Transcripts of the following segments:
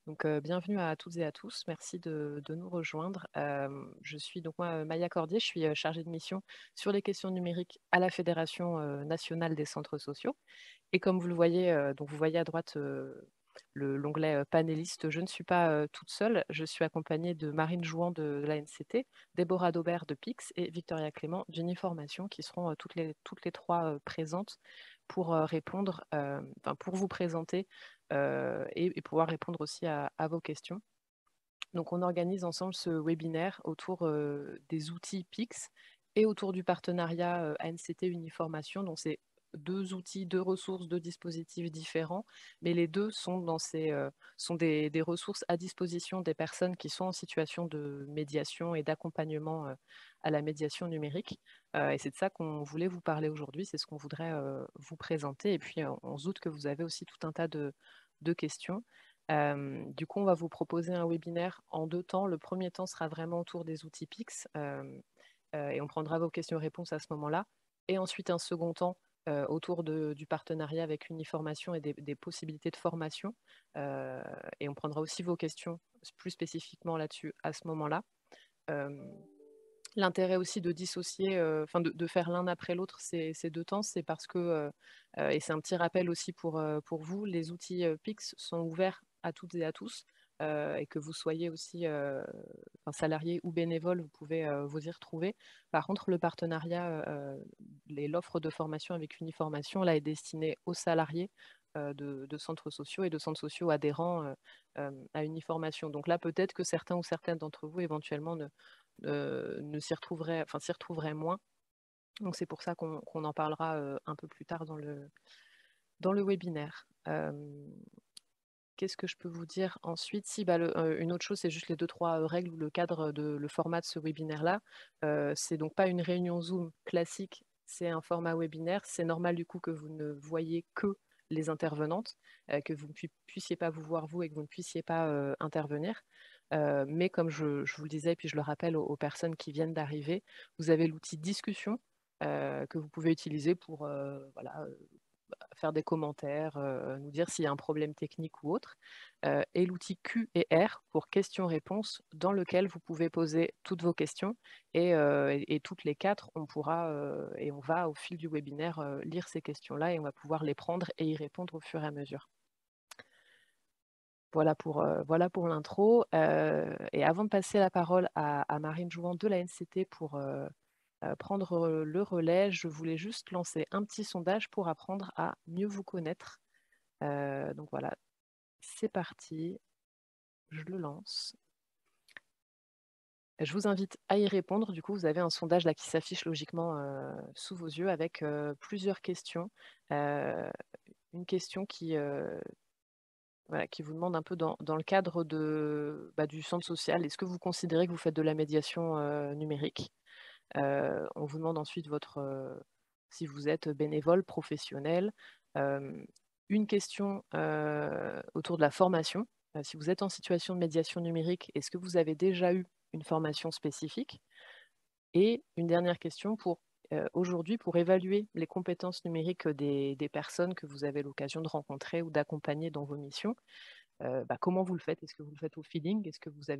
Bienvenue à toutes et à tous. Merci de nous rejoindre. Je suis donc moi Maya Cordier, je suis chargée de mission sur les questions numériques à la Fédération nationale des centres sociaux. Et comme vous le voyez, donc vous voyez à droite l'onglet panéliste, je ne suis pas toute seule. Je suis accompagnée de Marine Jouan de l'ANCT, Déborah Daubert de PIX et Victoria Clément d'Uniformation qui seront toutes les trois présentes pour répondre, enfin, pour vous présenter et pouvoir répondre aussi à vos questions. Donc, on organise ensemble ce webinaire autour des outils PIX et autour du partenariat ANCT Uniformation. Donc, c'est deux outils, deux ressources, deux dispositifs différents, mais les deux sont des ressources à disposition des personnes qui sont en situation de médiation et d'accompagnement à la médiation numérique. Et c'est de ça qu'on voulait vous parler aujourd'hui, c'est ce qu'on voudrait vous présenter. Et puis, on se doute que vous avez aussi tout un tas de questions. Du coup, on va vous proposer un webinaire en deux temps. Le premier temps sera vraiment autour des outils PIX et on prendra vos questions-réponses à ce moment-là. Et ensuite, un second temps autour du partenariat avec Uniformation et des possibilités de formation. Euh, et on prendra aussi vos questions plus spécifiquement là-dessus à ce moment-là. Euh, L'intérêt aussi de dissocier, enfin de faire l'un après l'autre ces deux temps, c'est parce que, et c'est un petit rappel aussi pour vous, les outils PIX sont ouverts à toutes et à tous, et que vous soyez aussi enfin, salarié ou bénévole, vous pouvez vous y retrouver. Par contre, le partenariat, l'offre de formation avec Uniformation, là, est destinée aux salariés de centres sociaux et de centres sociaux adhérents à Uniformation. Donc là, peut-être que certains ou certaines d'entre vous, éventuellement, ne s'y retrouveraient moins. Donc c'est pour ça qu'on en parlera un peu plus tard dans le webinaire. Qu'est-ce que je peux vous dire ensuite? Si, bah, une autre chose, c'est juste les deux, trois règles ou le cadre le format de ce webinaire-là. C'est donc pas une réunion Zoom classique, c'est un format webinaire. C'est normal du coup que vous ne voyez que les intervenantes, que vous ne puissiez pas vous voir vous et que vous ne puissiez pas intervenir. Mais comme je vous le disais, puis je le rappelle aux personnes qui viennent d'arriver, vous avez l'outil discussion que vous pouvez utiliser pour voilà, faire des commentaires, nous dire s'il y a un problème technique ou autre, et l'outil Q et R pour questions-réponses dans lequel vous pouvez poser toutes vos questions et toutes les quatre, on pourra et on va au fil du webinaire lire ces questions-là et on va pouvoir les prendre et y répondre au fur et à mesure. Voilà pour l'intro. Et avant de passer la parole à Marine Jouan de la NCT pour prendre le relais, je voulais juste lancer un petit sondage pour apprendre à mieux vous connaître. Donc voilà, c'est parti, je le lance. Je vous invite à y répondre. Du coup, vous avez un sondage là qui s'affiche logiquement sous vos yeux avec plusieurs questions. Euh, une question voilà, qui vous demande un peu dans le cadre du centre social, est-ce que vous considérez que vous faites de la médiation numérique? On vous demande ensuite si vous êtes bénévole, professionnel. Euh, une question autour de la formation. Si vous êtes en situation de médiation numérique, est-ce que vous avez déjà eu une formation spécifique? Et une dernière question pour aujourd'hui, pour évaluer les compétences numériques des personnes que vous avez l'occasion de rencontrer ou d'accompagner dans vos missions. Comment vous le faites? Est-ce que vous le faites au feeling? Est-ce que vous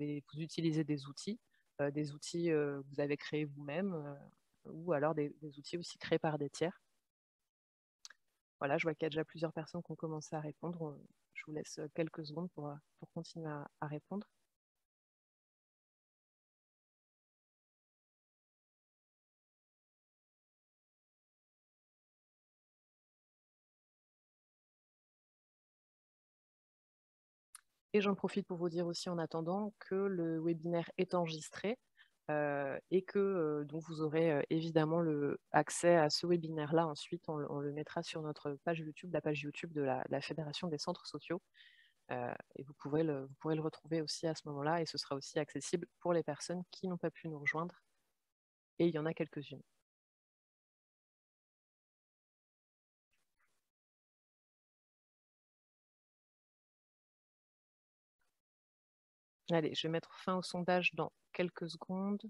utilisez des outils que vous avez créés vous-même, ou alors des outils aussi créés par des tiers? Voilà, je vois qu'il y a déjà plusieurs personnes qui ont commencé à répondre. Je vous laisse quelques secondes pour continuer à répondre. Et j'en profite pour vous dire aussi en attendant que le webinaire est enregistré et que donc vous aurez évidemment accès à ce webinaire-là. Ensuite, on le mettra sur notre page YouTube, la page YouTube de la Fédération des centres sociaux. Et vous pourrez le retrouver aussi à ce moment-là et ce sera aussi accessible pour les personnes qui n'ont pas pu nous rejoindre. Et il y en a quelques-unes. Allez, je vais mettre fin au sondage dans quelques secondes.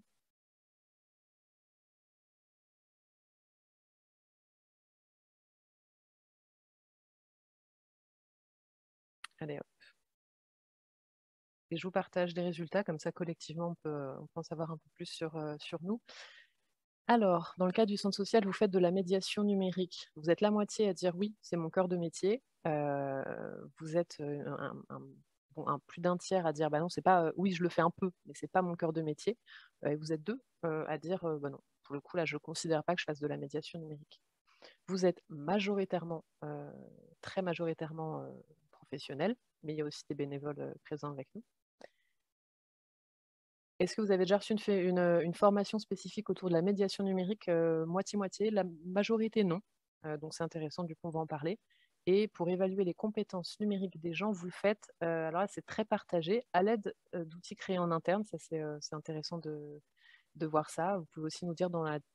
Allez, hop. et je vous partage les résultats, comme ça collectivement on peut en savoir un peu plus sur nous. Alors, dans le cas du centre social, vous faites de la médiation numérique. Vous êtes la moitié à dire oui, c'est mon cœur de métier. Vous êtes plus d'un tiers à dire bah non, c'est pas oui, je le fais un peu, mais c'est pas mon cœur de métier. Et vous êtes deux à dire bah non, pour le coup là, je considère pas que je fasse de la médiation numérique. Vous êtes majoritairement, très majoritairement professionnels, mais il y a aussi des bénévoles présents avec nous. Est-ce que vous avez déjà reçu une formation spécifique autour de la médiation numérique? Moitié-moitié, la majorité non. Donc c'est intéressant, du coup on va en parler. Et pour évaluer les compétences numériques des gens, vous le faites, alors là c'est très partagé, à l'aide d'outils créés en interne, ça c'est intéressant de voir ça. Vous pouvez aussi nous dire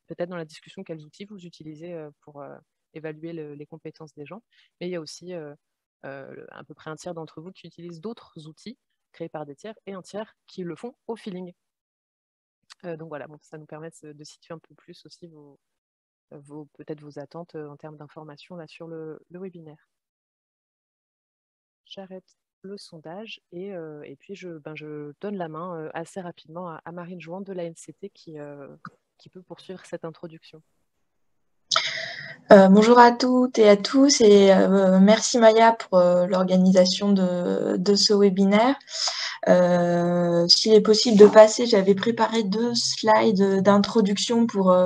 peut-être dans la discussion quels outils vous utilisez pour évaluer les compétences des gens. Mais il y a aussi à peu près un tiers d'entre vous qui utilisent d'autres outils créés par des tiers et un tiers qui le font au feeling. Donc voilà, bon, ça nous permet de situer un peu plus aussi peut-être vos attentes en termes d'informations là sur le webinaire. J'arrête le sondage et puis je donne la main assez rapidement à Marine Jouan de la NCT qui peut poursuivre cette introduction. Bonjour à toutes et à tous et merci Maya pour l'organisation de ce webinaire. S'il est possible de passer, j'avais préparé 2 slides d'introduction pour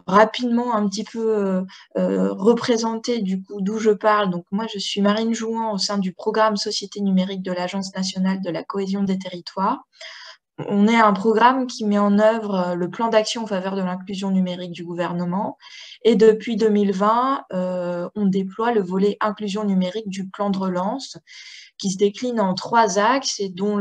rapidement un petit peu représenter du coup d'où je parle. Donc moi je suis Marine Jouan au sein du programme Société numérique de l'Agence nationale de la cohésion des territoires. On est un programme qui met en œuvre le plan d'action en faveur de l'inclusion numérique du gouvernement. Et depuis 2020, on déploie le volet inclusion numérique du plan de relance qui se décline en 3 axes et dont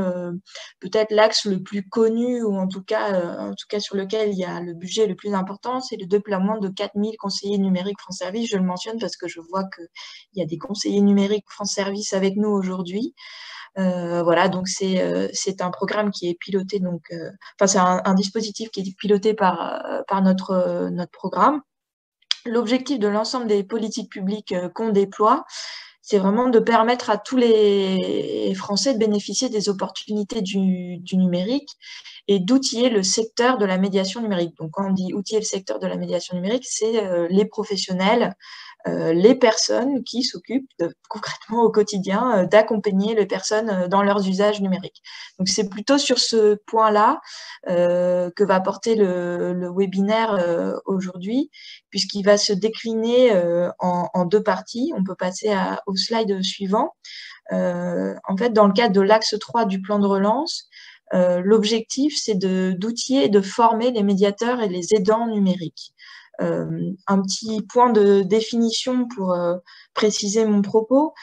peut-être l'axe le plus connu ou en tout cas sur lequel il y a le budget le plus important, c'est le déploiement de 4000 conseillers numériques France Service. Je le mentionne parce que je vois qu'il y a des conseillers numériques France Service avec nous aujourd'hui. Voilà, donc c'est un programme qui est piloté, c'est un dispositif qui est piloté par notre programme. L'objectif de l'ensemble des politiques publiques qu'on déploie, c'est vraiment de permettre à tous les Français de bénéficier des opportunités du numérique et d'outiller le secteur de la médiation numérique. Donc, quand on dit outiller le secteur de la médiation numérique, c'est les professionnels, les personnes qui s'occupent concrètement au quotidien d'accompagner les personnes dans leurs usages numériques. Donc, c'est plutôt sur ce point-là que va porter le webinaire aujourd'hui, puisqu'il va se décliner en 2 parties. On peut passer au slide suivant. En fait, dans le cadre de l'axe 3 du plan de relance, l'objectif, c'est d'outiller et de former les médiateurs et les aidants numériques. Un petit point de définition pour préciser mon propos.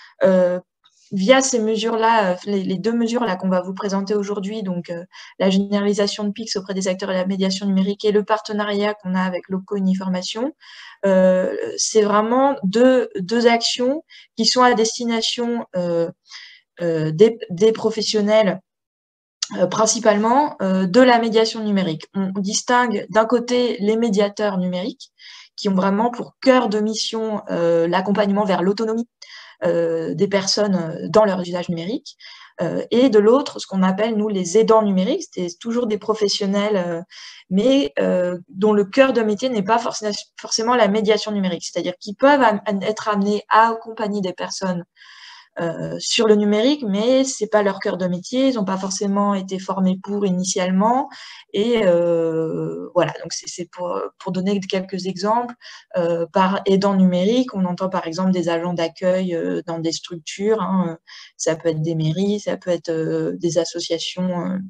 Via ces mesures-là, les 2 mesures-là qu'on va vous présenter aujourd'hui, donc la généralisation de PIX auprès des acteurs de la médiation numérique et le partenariat qu'on a avec l'OPCO Uniformation, c'est vraiment deux actions qui sont à destination des professionnels principalement de la médiation numérique. On distingue d'un côté les médiateurs numériques qui ont vraiment pour cœur de mission l'accompagnement vers l'autonomie des personnes dans leur usage numérique, et de l'autre, ce qu'on appelle, nous, les aidants numériques, c'est toujours des professionnels, mais dont le cœur de métier n'est pas forcément la médiation numérique, c'est-à-dire qu'ils peuvent être amenés à accompagner des personnes sur le numérique, mais c'est pas leur cœur de métier, ils n'ont pas forcément été formés pour initialement, et voilà, donc c'est pour donner quelques exemples. Par aidant numérique, on entend par exemple des agents d'accueil dans des structures, hein, ça peut être des mairies, ça peut être des associations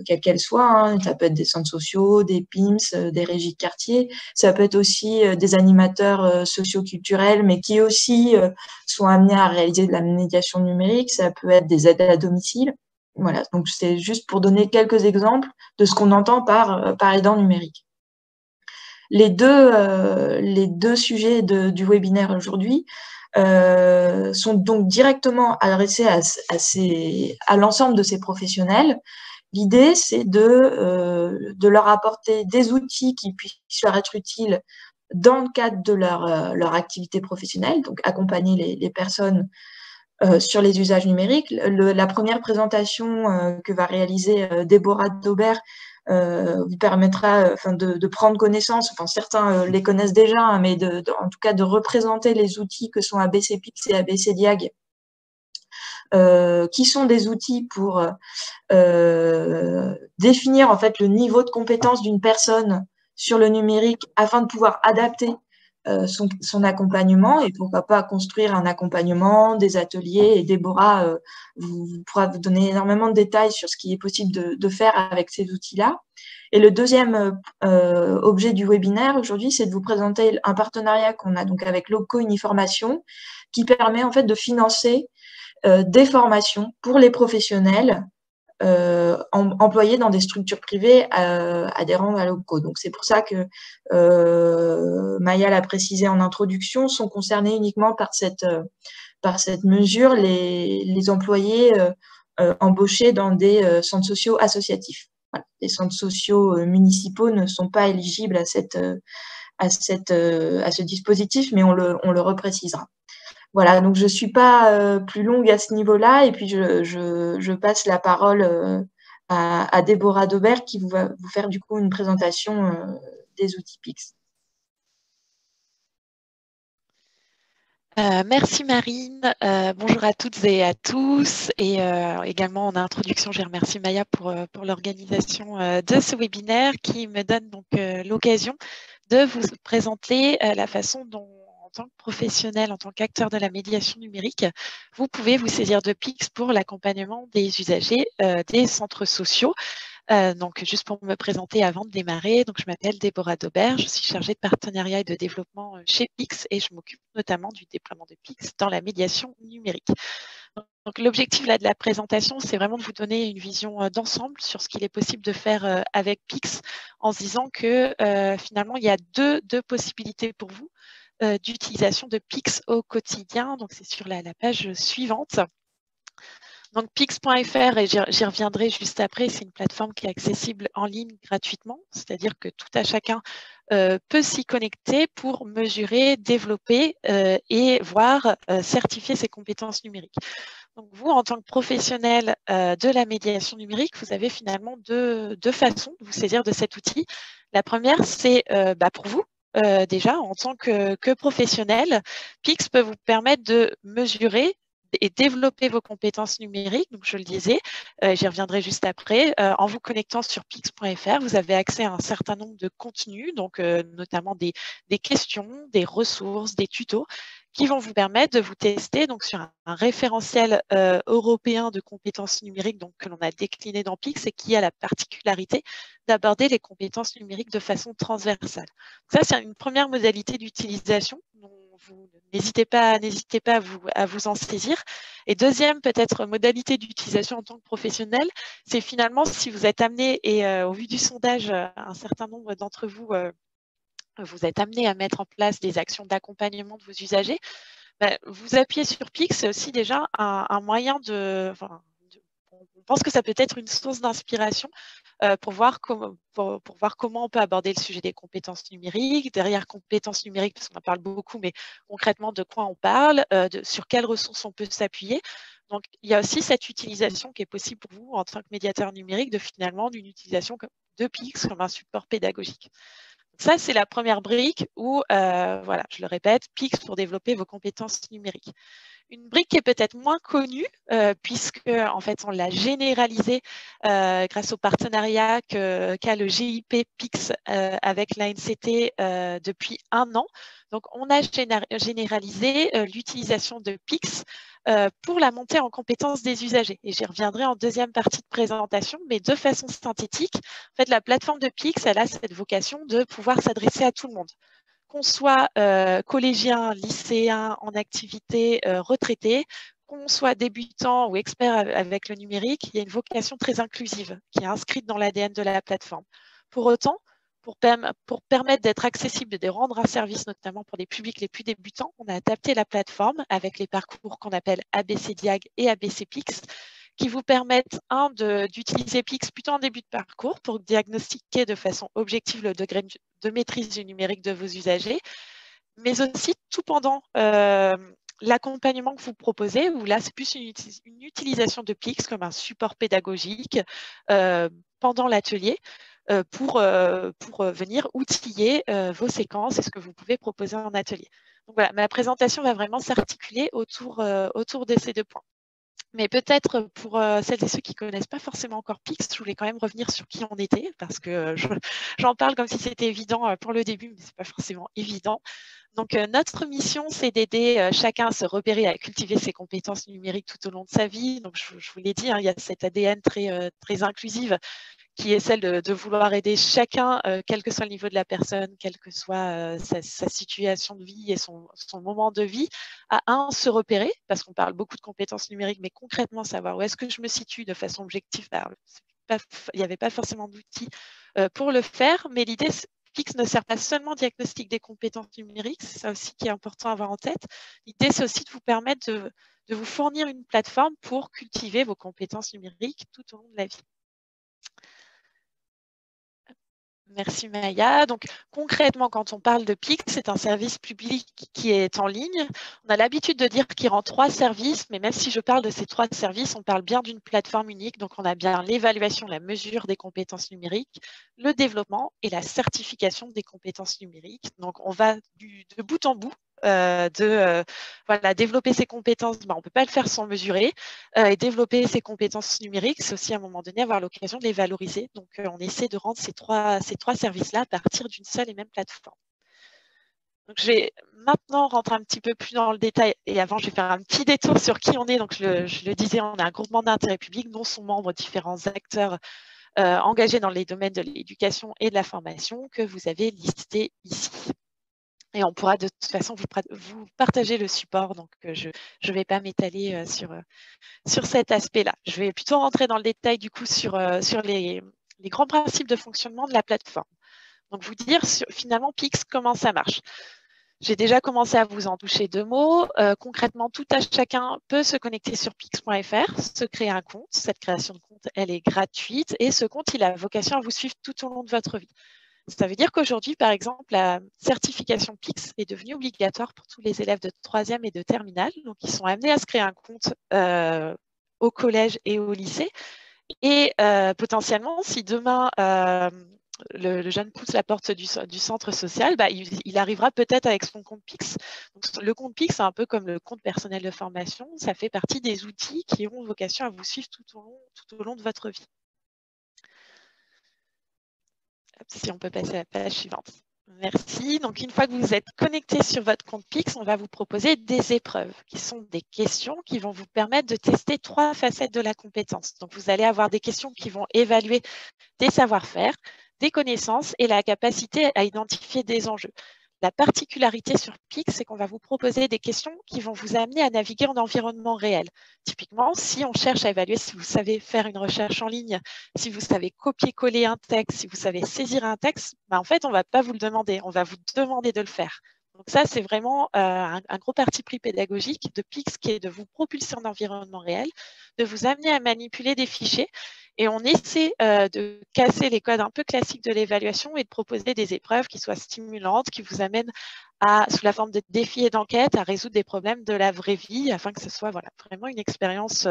quelles qu'elles soient, hein. Ça peut être des centres sociaux, des PIMS, des régies de quartier. Ça peut être aussi des animateurs socio-culturels, mais qui aussi sont amenés à réaliser de la médiation numérique. Ça peut être des aides à domicile. Voilà, donc c'est juste pour donner quelques exemples de ce qu'on entend par aidant numérique. Les deux sujets du webinaire aujourd'hui sont donc directement adressés à l'ensemble de ces professionnels. L'idée, c'est de leur apporter des outils qui puissent leur être utiles dans le cadre de leur activité professionnelle, donc accompagner les personnes sur les usages numériques. La première présentation que va réaliser Déborah Daubert vous permettra de prendre connaissance, certains les connaissent déjà, hein, mais en tout cas de représenter les outils que sont ABCPix et ABCDiag, qui sont des outils pour définir en fait le niveau de compétence d'une personne sur le numérique afin de pouvoir adapter son accompagnement et pourquoi pas construire un accompagnement, des ateliers. Et Déborah pourra vous donner énormément de détails sur ce qui est possible de faire avec ces outils-là. Et le deuxième objet du webinaire aujourd'hui, c'est de vous présenter un partenariat qu'on a donc avec Loco Uniformation qui permet en fait de financer des formations pour les professionnels employés dans des structures privées adhérentes à l'OPCO. Donc c'est pour ça que Maya l'a précisé en introduction, sont concernés uniquement par cette mesure les employés embauchés dans des centres sociaux associatifs. Voilà. Les centres sociaux municipaux ne sont pas éligibles à ce dispositif, mais on le reprécisera. Voilà, donc je ne suis pas plus longue à ce niveau-là, et puis je passe la parole à Déborah Daubert qui va vous faire du coup une présentation des outils PIX. Merci Marine, bonjour à toutes et à tous, et également en introduction je remercie Maya pour l'organisation de ce webinaire qui me donne donc l'occasion de vous présenter la façon dont en tant que professionnel, en tant qu'acteur de la médiation numérique, vous pouvez vous saisir de PIX pour l'accompagnement des usagers des centres sociaux. Donc, juste pour me présenter avant de démarrer, donc je m'appelle Déborah Daubert, je suis chargée de partenariat et de développement chez PIX et je m'occupe notamment du déploiement de PIX dans la médiation numérique. Donc, l'objectif là de la présentation, c'est vraiment de vous donner une vision d'ensemble sur ce qu'il est possible de faire avec PIX en se disant que finalement, il y a deux possibilités pour vous d'utilisation de PIX au quotidien. Donc, c'est sur la page suivante. Donc, Pix.fr, et j'y reviendrai juste après, c'est une plateforme qui est accessible en ligne gratuitement, c'est-à-dire que tout à chacun peut s'y connecter pour mesurer, développer et voire certifier ses compétences numériques. Donc, vous, en tant que professionnel de la médiation numérique, vous avez finalement deux façons de vous saisir de cet outil. La première, c'est pour vous, déjà, en tant que professionnel, Pix peut vous permettre de mesurer et développer vos compétences numériques. Donc, je le disais, j'y reviendrai juste après. En vous connectant sur pix.fr, vous avez accès à un certain nombre de contenus, donc notamment des questions, des ressources, des tutos qui vont vous permettre de vous tester donc, sur un référentiel européen de compétences numériques donc, que l'on a décliné dans Pix et qui a la particularité d'aborder les compétences numériques de façon transversale. Ça, c'est une première modalité d'utilisation. N'hésitez pas à vous en saisir. Et deuxième, peut-être, modalité d'utilisation en tant que professionnel, c'est finalement si vous êtes amené, et au vu du sondage, un certain nombre d'entre vous, vous êtes amené à mettre en place des actions d'accompagnement de vos usagers, vous appuyez sur Pix, c'est aussi déjà un moyen on pense que ça peut être une source d'inspiration pour voir comment on peut aborder le sujet des compétences numériques. Derrière compétences numériques, parce qu'on en parle beaucoup, mais concrètement, de quoi on parle, sur quelles ressources on peut s'appuyer. Donc, il y a aussi cette utilisation qui est possible pour vous en tant que médiateur numérique d'une utilisation de Pix comme un support pédagogique. Ça, c'est la première brique où, voilà, je le répète, Pix pour développer vos compétences numériques. Une brique qui est peut-être moins connue, puisque en fait, on l'a généralisée grâce au partenariat qu'a le GIP PIX avec l'ANCT depuis 1 an. Donc, on a généralisé l'utilisation de PIX pour la montée en compétences des usagers. Et j'y reviendrai en deuxième partie de présentation, mais de façon synthétique. En fait, la plateforme de PIX, elle a cette vocation de pouvoir s'adresser à tout le monde. Qu'on soit collégien, lycéen, en activité, retraité, qu'on soit débutant ou expert avec le numérique, il y a une vocation très inclusive qui est inscrite dans l'ADN de la plateforme. Pour autant, pour permettre d'être accessible et de rendre un service, notamment pour les publics les plus débutants, on a adapté la plateforme avec les parcours qu'on appelle ABCDiag et ABCPix, qui vous permettent, d'utiliser Pix plutôt en début de parcours pour diagnostiquer de façon objective le degré de maîtrise du numérique de vos usagers, mais aussi tout pendant l'accompagnement que vous proposez, où là, c'est plus une utilisation de Pix comme un support pédagogique pendant l'atelier pour venir outiller vos séquences et ce que vous pouvez proposer en atelier. Donc voilà, ma présentation va vraiment s'articuler autour de ces 2 points. Mais peut-être pour celles et ceux qui ne connaissent pas forcément encore Pix, je voulais quand même revenir sur qui on était, parce que j'en parle comme si c'était évident pour le début, mais ce n'est pas forcément évident. Donc, notre mission, c'est d'aider chacun à se repérer, à cultiver ses compétences numériques tout au long de sa vie. Donc, je vous l'ai dit, hein, il y a cette ADN très inclusive qui est celle de vouloir aider chacun, quel que soit le niveau de la personne, quelle que soit sa situation de vie et son moment de vie, à se repérer, parce qu'on parle beaucoup de compétences numériques, mais concrètement, savoir où est-ce que je me situe de façon objective. Il n'y avait pas forcément d'outils pour le faire, mais l'idée, Pix ne sert pas seulement au diagnostic des compétences numériques, c'est ça aussi qui est important à avoir en tête. L'idée, c'est aussi de vous permettre de vous fournir une plateforme pour cultiver vos compétences numériques tout au long de la vie. Merci Maya. Donc concrètement, quand on parle de Pix, c'est un service public qui est en ligne. On a l'habitude de dire qu'il rend 3 services, mais même si je parle de ces 3 services, on parle bien d'une plateforme unique. Donc on a bien l'évaluation, la mesure des compétences numériques, le développement et la certification des compétences numériques. Donc on va de bout en bout. Voilà, développer ses compétences, on ne peut pas le faire sans mesurer. Et développer ses compétences numériques, c'est aussi à un moment donné avoir l'occasion de les valoriser. Donc, on essaie de rendre ces trois services-là à partir d'une seule et même plateforme. Donc, je vais maintenant rentrer un petit peu plus dans le détail. Et avant, je vais faire un petit détour sur qui on est. Donc, je le disais, on est un groupement d'intérêt public dont sont membres différents acteurs engagés dans les domaines de l'éducation et de la formation que vous avez listés ici. Et on pourra de toute façon vous partager le support, donc je ne vais pas m'étaler sur cet aspect-là. Je vais plutôt rentrer dans le détail du coup sur les grands principes de fonctionnement de la plateforme. Donc vous dire finalement Pix, comment ça marche. J'ai déjà commencé à vous en toucher 2 mots. Concrètement, tout à chacun peut se connecter sur pix.fr, se créer un compte. Cette création de compte, elle est gratuite et ce compte, il a vocation à vous suivre tout au long de votre vie. Ça veut dire qu'aujourd'hui, par exemple, la certification Pix est devenue obligatoire pour tous les élèves de 3e et de terminale. Donc, ils sont amenés à se créer un compte au collège et au lycée. Et potentiellement, si demain, le jeune pousse la porte du centre social, il arrivera peut-être avec son compte Pix. Donc, le compte Pix, c'est un peu comme le compte personnel de formation. Ça fait partie des outils qui ont vocation à vous suivre tout au long de votre vie. Si on peut passer à la page suivante. Merci. Donc, une fois que vous êtes connecté sur votre compte Pix, on va vous proposer des épreuves qui sont des questions qui vont vous permettre de tester 3 facettes de la compétence. Donc, vous allez avoir des questions qui vont évaluer des savoir-faire, des connaissances et la capacité à identifier des enjeux. La particularité sur Pix, c'est qu'on va vous proposer des questions qui vont vous amener à naviguer en environnement réel. Typiquement, si on cherche à évaluer si vous savez faire une recherche en ligne, si vous savez copier-coller un texte, si vous savez saisir un texte, en fait, on ne va pas vous le demander, on va vous demander de le faire. Donc ça, c'est vraiment un gros parti pris pédagogique de Pix qui est de vous propulser en environnement réel, de vous amener à manipuler des fichiers. Et on essaie de casser les codes un peu classiques de l'évaluation et de proposer des épreuves qui soient stimulantes, qui vous amènent sous la forme de défis et d'enquêtes, à résoudre des problèmes de la vraie vie, afin que ce soit vraiment une expérience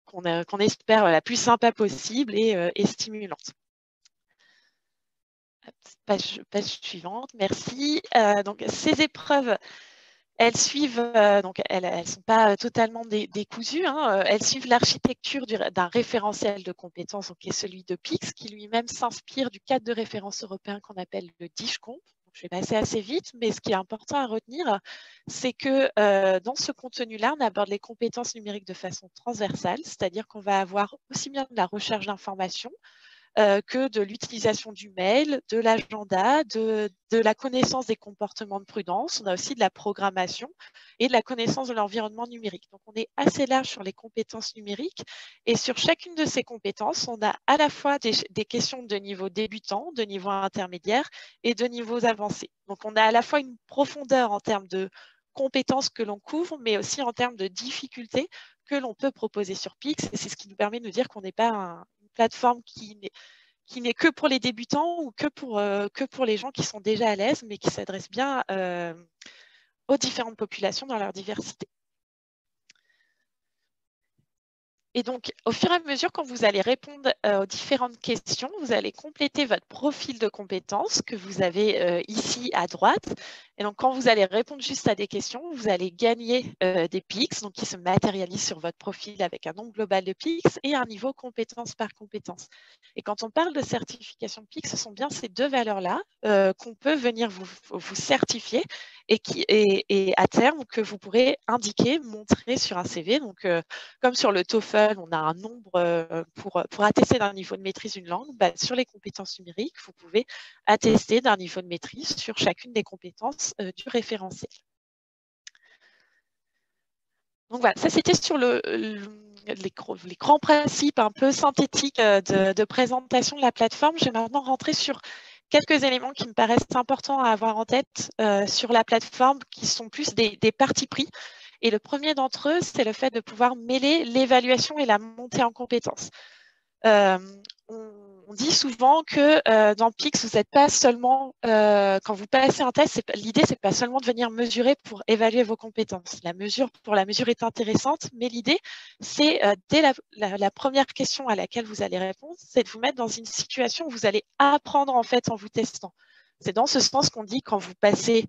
qu'on espère la plus sympa possible et stimulante. Page suivante, merci. Donc, ces épreuves, elles suivent, donc elles ne sont pas totalement décousues, hein, elles suivent l'architecture d'un référentiel de compétences, qui est celui de Pix, qui lui-même s'inspire du cadre de référence européen qu'on appelle le DISCOMP. Je vais passer assez vite, mais ce qui est important à retenir, c'est que dans ce contenu-là, on aborde les compétences numériques de façon transversale, c'est-à-dire qu'on va avoir aussi bien de la recherche d'informations, que de l'utilisation du mail, de l'agenda, de la connaissance des comportements de prudence. On a aussi de la programmation et de la connaissance de l'environnement numérique. Donc, on est assez large sur les compétences numériques. Et sur chacune de ces compétences, on a à la fois des questions de niveau débutant, de niveau intermédiaire et de niveaux avancés. Donc, on a à la fois une profondeur en termes de compétences que l'on couvre, mais aussi en termes de difficultés que l'on peut proposer sur Pix. Et c'est ce qui nous permet de nous dire qu'on n'est pas une plateforme qui n'est que pour les débutants ou que pour les gens qui sont déjà à l'aise, mais qui s'adressent bien aux différentes populations dans leur diversité. Et donc, au fur et à mesure, quand vous allez répondre aux différentes questions, vous allez compléter votre profil de compétences que vous avez ici à droite. Et donc, quand vous allez répondre juste à des questions, vous allez gagner des pics, donc qui se matérialisent sur votre profil avec un nombre global de pics et un niveau compétence par compétence. Et quand on parle de certification pics, ce sont bien ces deux valeurs-là qu'on peut venir vous certifier et à terme que vous pourrez indiquer, montrer sur un CV. Donc, comme sur le TOEFL, on a un nombre pour attester d'un niveau de maîtrise d'une langue, sur les compétences numériques, vous pouvez attester d'un niveau de maîtrise sur chacune des compétences du référentiel. Donc voilà, ça c'était sur les grands principes un peu synthétiques de présentation de la plateforme. Je vais maintenant rentrer sur quelques éléments qui me paraissent importants à avoir en tête sur la plateforme, qui sont plus des partis pris. Et le premier d'entre eux, c'est le fait de pouvoir mêler l'évaluation et la montée en compétences. On dit souvent que dans PICS, vous n'êtes pas seulement, quand vous passez un test, l'idée, c'est pas seulement de venir mesurer pour évaluer vos compétences. La mesure est intéressante, mais l'idée, c'est dès la première question à laquelle vous allez répondre, c'est de vous mettre dans une situation où vous allez apprendre en fait en vous testant. C'est dans ce sens qu'on dit quand vous passez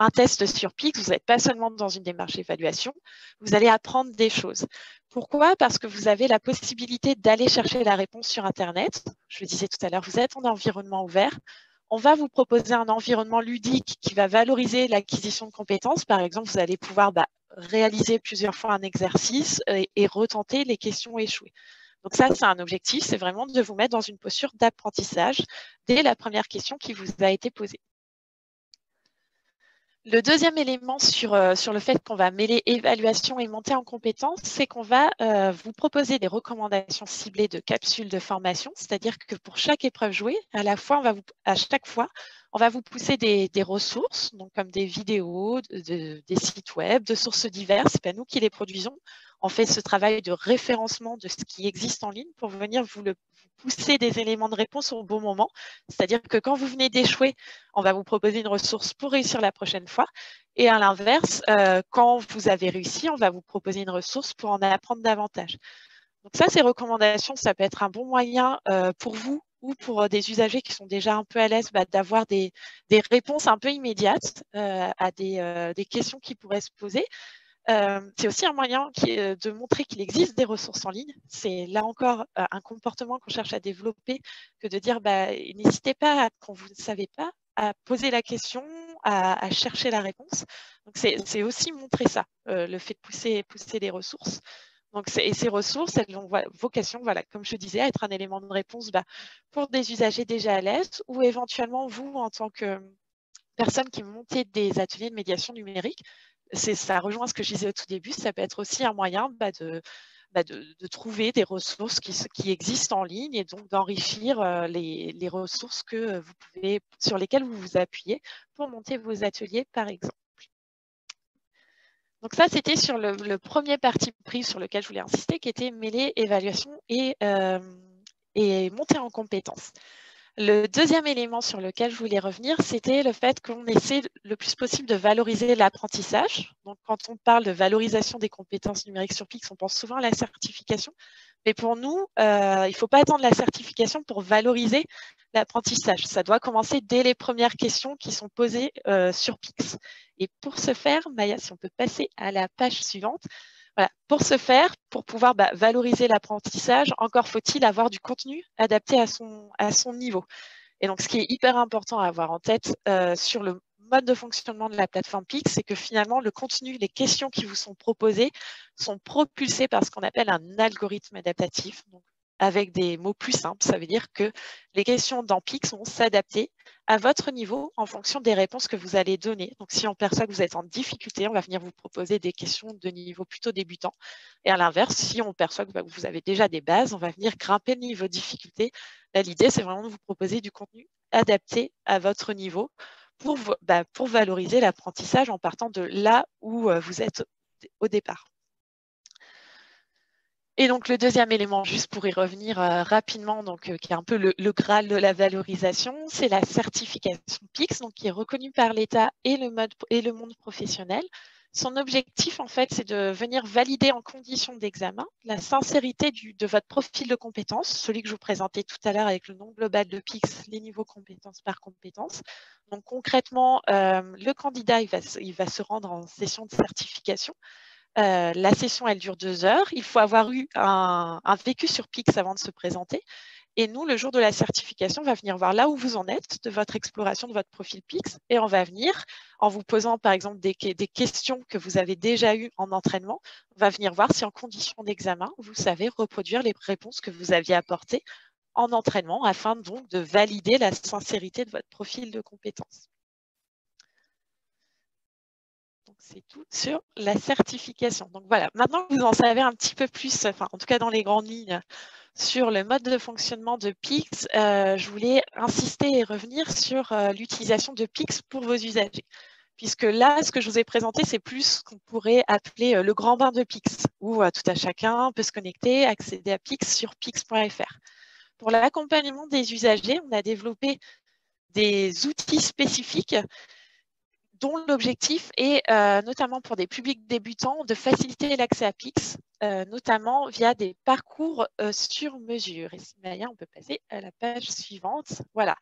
un test sur PICS, vous n'êtes pas seulement dans une démarche d'évaluation, vous allez apprendre des choses. Pourquoi? Parce que vous avez la possibilité d'aller chercher la réponse sur Internet. Je le disais tout à l'heure, vous êtes en environnement ouvert. On va vous proposer un environnement ludique qui va valoriser l'acquisition de compétences. Par exemple, vous allez pouvoir réaliser plusieurs fois un exercice et retenter les questions échouées. Donc ça, c'est un objectif, c'est vraiment de vous mettre dans une posture d'apprentissage dès la première question qui vous a été posée. Le deuxième élément sur le fait qu'on va mêler évaluation et montée en compétences, c'est qu'on va vous proposer des recommandations ciblées de capsules de formation, c'est-à-dire que pour chaque épreuve jouée, à chaque fois, on va vous pousser des ressources, donc comme des vidéos, des sites web, de sources diverses. Ce n'est pas nous qui les produisons. On fait ce travail de référencement de ce qui existe en ligne pour venir vous pousser des éléments de réponse au bon moment. C'est-à-dire que quand vous venez d'échouer, on va vous proposer une ressource pour réussir la prochaine fois. Et à l'inverse, quand vous avez réussi, on va vous proposer une ressource pour en apprendre davantage. Donc ça, ces recommandations, ça peut être un bon moyen pour vous ou pour des usagers qui sont déjà un peu à l'aise d'avoir des réponses un peu immédiates à des questions qui pourraient se poser. C'est aussi un moyen de montrer qu'il existe des ressources en ligne. C'est là encore un comportement qu'on cherche à développer que de dire n'hésitez pas, quand vous ne savez pas, à poser la question, à chercher la réponse. Donc c'est aussi montrer ça, le fait de pousser des ressources. Donc, et ces ressources, elles ont vocation, voilà, comme je disais, à être un élément de réponse pour des usagers déjà à l'aise ou éventuellement vous, en tant que personne qui montez des ateliers de médiation numérique. Ça rejoint ce que je disais au tout début, ça peut être aussi un moyen de trouver des ressources qui existent en ligne et donc d'enrichir les ressources sur lesquelles vous vous appuyez pour monter vos ateliers, par exemple. Donc ça, c'était sur le premier parti pris sur lequel je voulais insister, qui était mêler évaluation et montée en compétences. Le deuxième élément sur lequel je voulais revenir, c'était le fait qu'on essaie le plus possible de valoriser l'apprentissage. Donc, quand on parle de valorisation des compétences numériques sur PICS, on pense souvent à la certification. Mais pour nous, il ne faut pas attendre la certification pour valoriser l'apprentissage. Ça doit commencer dès les premières questions qui sont posées sur PICS. Et pour ce faire, Maya, si on peut passer à la page suivante, voilà. Pour ce faire, pour pouvoir valoriser l'apprentissage, encore faut-il avoir du contenu adapté à son niveau. Et donc, ce qui est hyper important à avoir en tête sur le mode de fonctionnement de la plateforme PICS, c'est que finalement, le contenu, les questions qui vous sont proposées sont propulsées par ce qu'on appelle un algorithme adaptatif. Donc, avec des mots plus simples, ça veut dire que les questions dans PICS vont s'adapter à votre niveau en fonction des réponses que vous allez donner. Donc, si on perçoit que vous êtes en difficulté, on va venir vous proposer des questions de niveau plutôt débutant. Et à l'inverse, si on perçoit que vous avez déjà des bases, on va venir grimper le niveau de difficulté. L'idée, c'est vraiment de vous proposer du contenu adapté à votre niveau pour valoriser l'apprentissage en partant de là où vous êtes au départ. Et donc, le deuxième élément, juste pour y revenir rapidement, donc, qui est un peu le Graal de la valorisation, c'est la certification PICS, donc, qui est reconnue par l'État et le monde professionnel. Son objectif, en fait, c'est de venir valider en condition d'examen la sincérité de votre profil de compétences, celui que je vous présentais tout à l'heure avec le nom global de PICS, les niveaux compétences par compétences. Donc concrètement, le candidat il va se rendre en session de certification. La session, elle dure 2 heures. Il faut avoir eu un vécu sur PICS avant de se présenter. Et nous, le jour de la certification, on va venir voir là où vous en êtes de votre exploration de votre profil PICS et on va venir, en vous posant par exemple des questions que vous avez déjà eues en entraînement, on va venir voir si en condition d'examen, vous savez reproduire les réponses que vous aviez apportées en entraînement afin donc de valider la sincérité de votre profil de compétences. Donc, c'est tout sur la certification. Donc voilà, maintenant que vous en savez un petit peu plus, enfin en tout cas dans les grandes lignes, sur le mode de fonctionnement de PICS, je voulais insister et revenir sur l'utilisation de PICS pour vos usagers. Puisque là, ce que je vous ai présenté, c'est plus ce qu'on pourrait appeler le grand bain de PICS, où tout à chacun peut se connecter, accéder à PICS sur pix.fr. Pour l'accompagnement des usagers, on a développé des outils spécifiques dont l'objectif est, notamment pour des publics débutants, de faciliter l'accès à PICS, notamment via des parcours sur mesure. Et Maya, on peut passer à la page suivante. Voilà.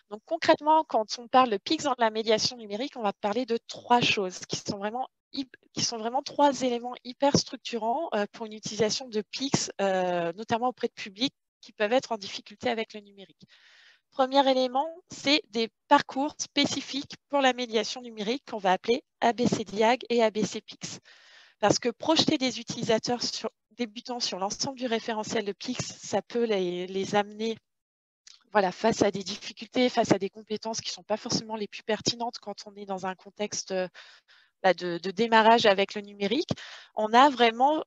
Donc concrètement, quand on parle de PICS dans la médiation numérique, on va parler de 3 choses qui sont vraiment 3 éléments hyper structurants pour une utilisation de PICS, notamment auprès de publics qui peuvent être en difficulté avec le numérique. Premier élément, c'est des parcours spécifiques pour la médiation numérique qu'on va appeler ABC Diag et ABC PICS. Parce que projeter des utilisateurs débutants sur l'ensemble du référentiel de PICS, ça peut les amener face à des difficultés, face à des compétences qui ne sont pas forcément les plus pertinentes quand on est dans un contexte de démarrage avec le numérique. On a vraiment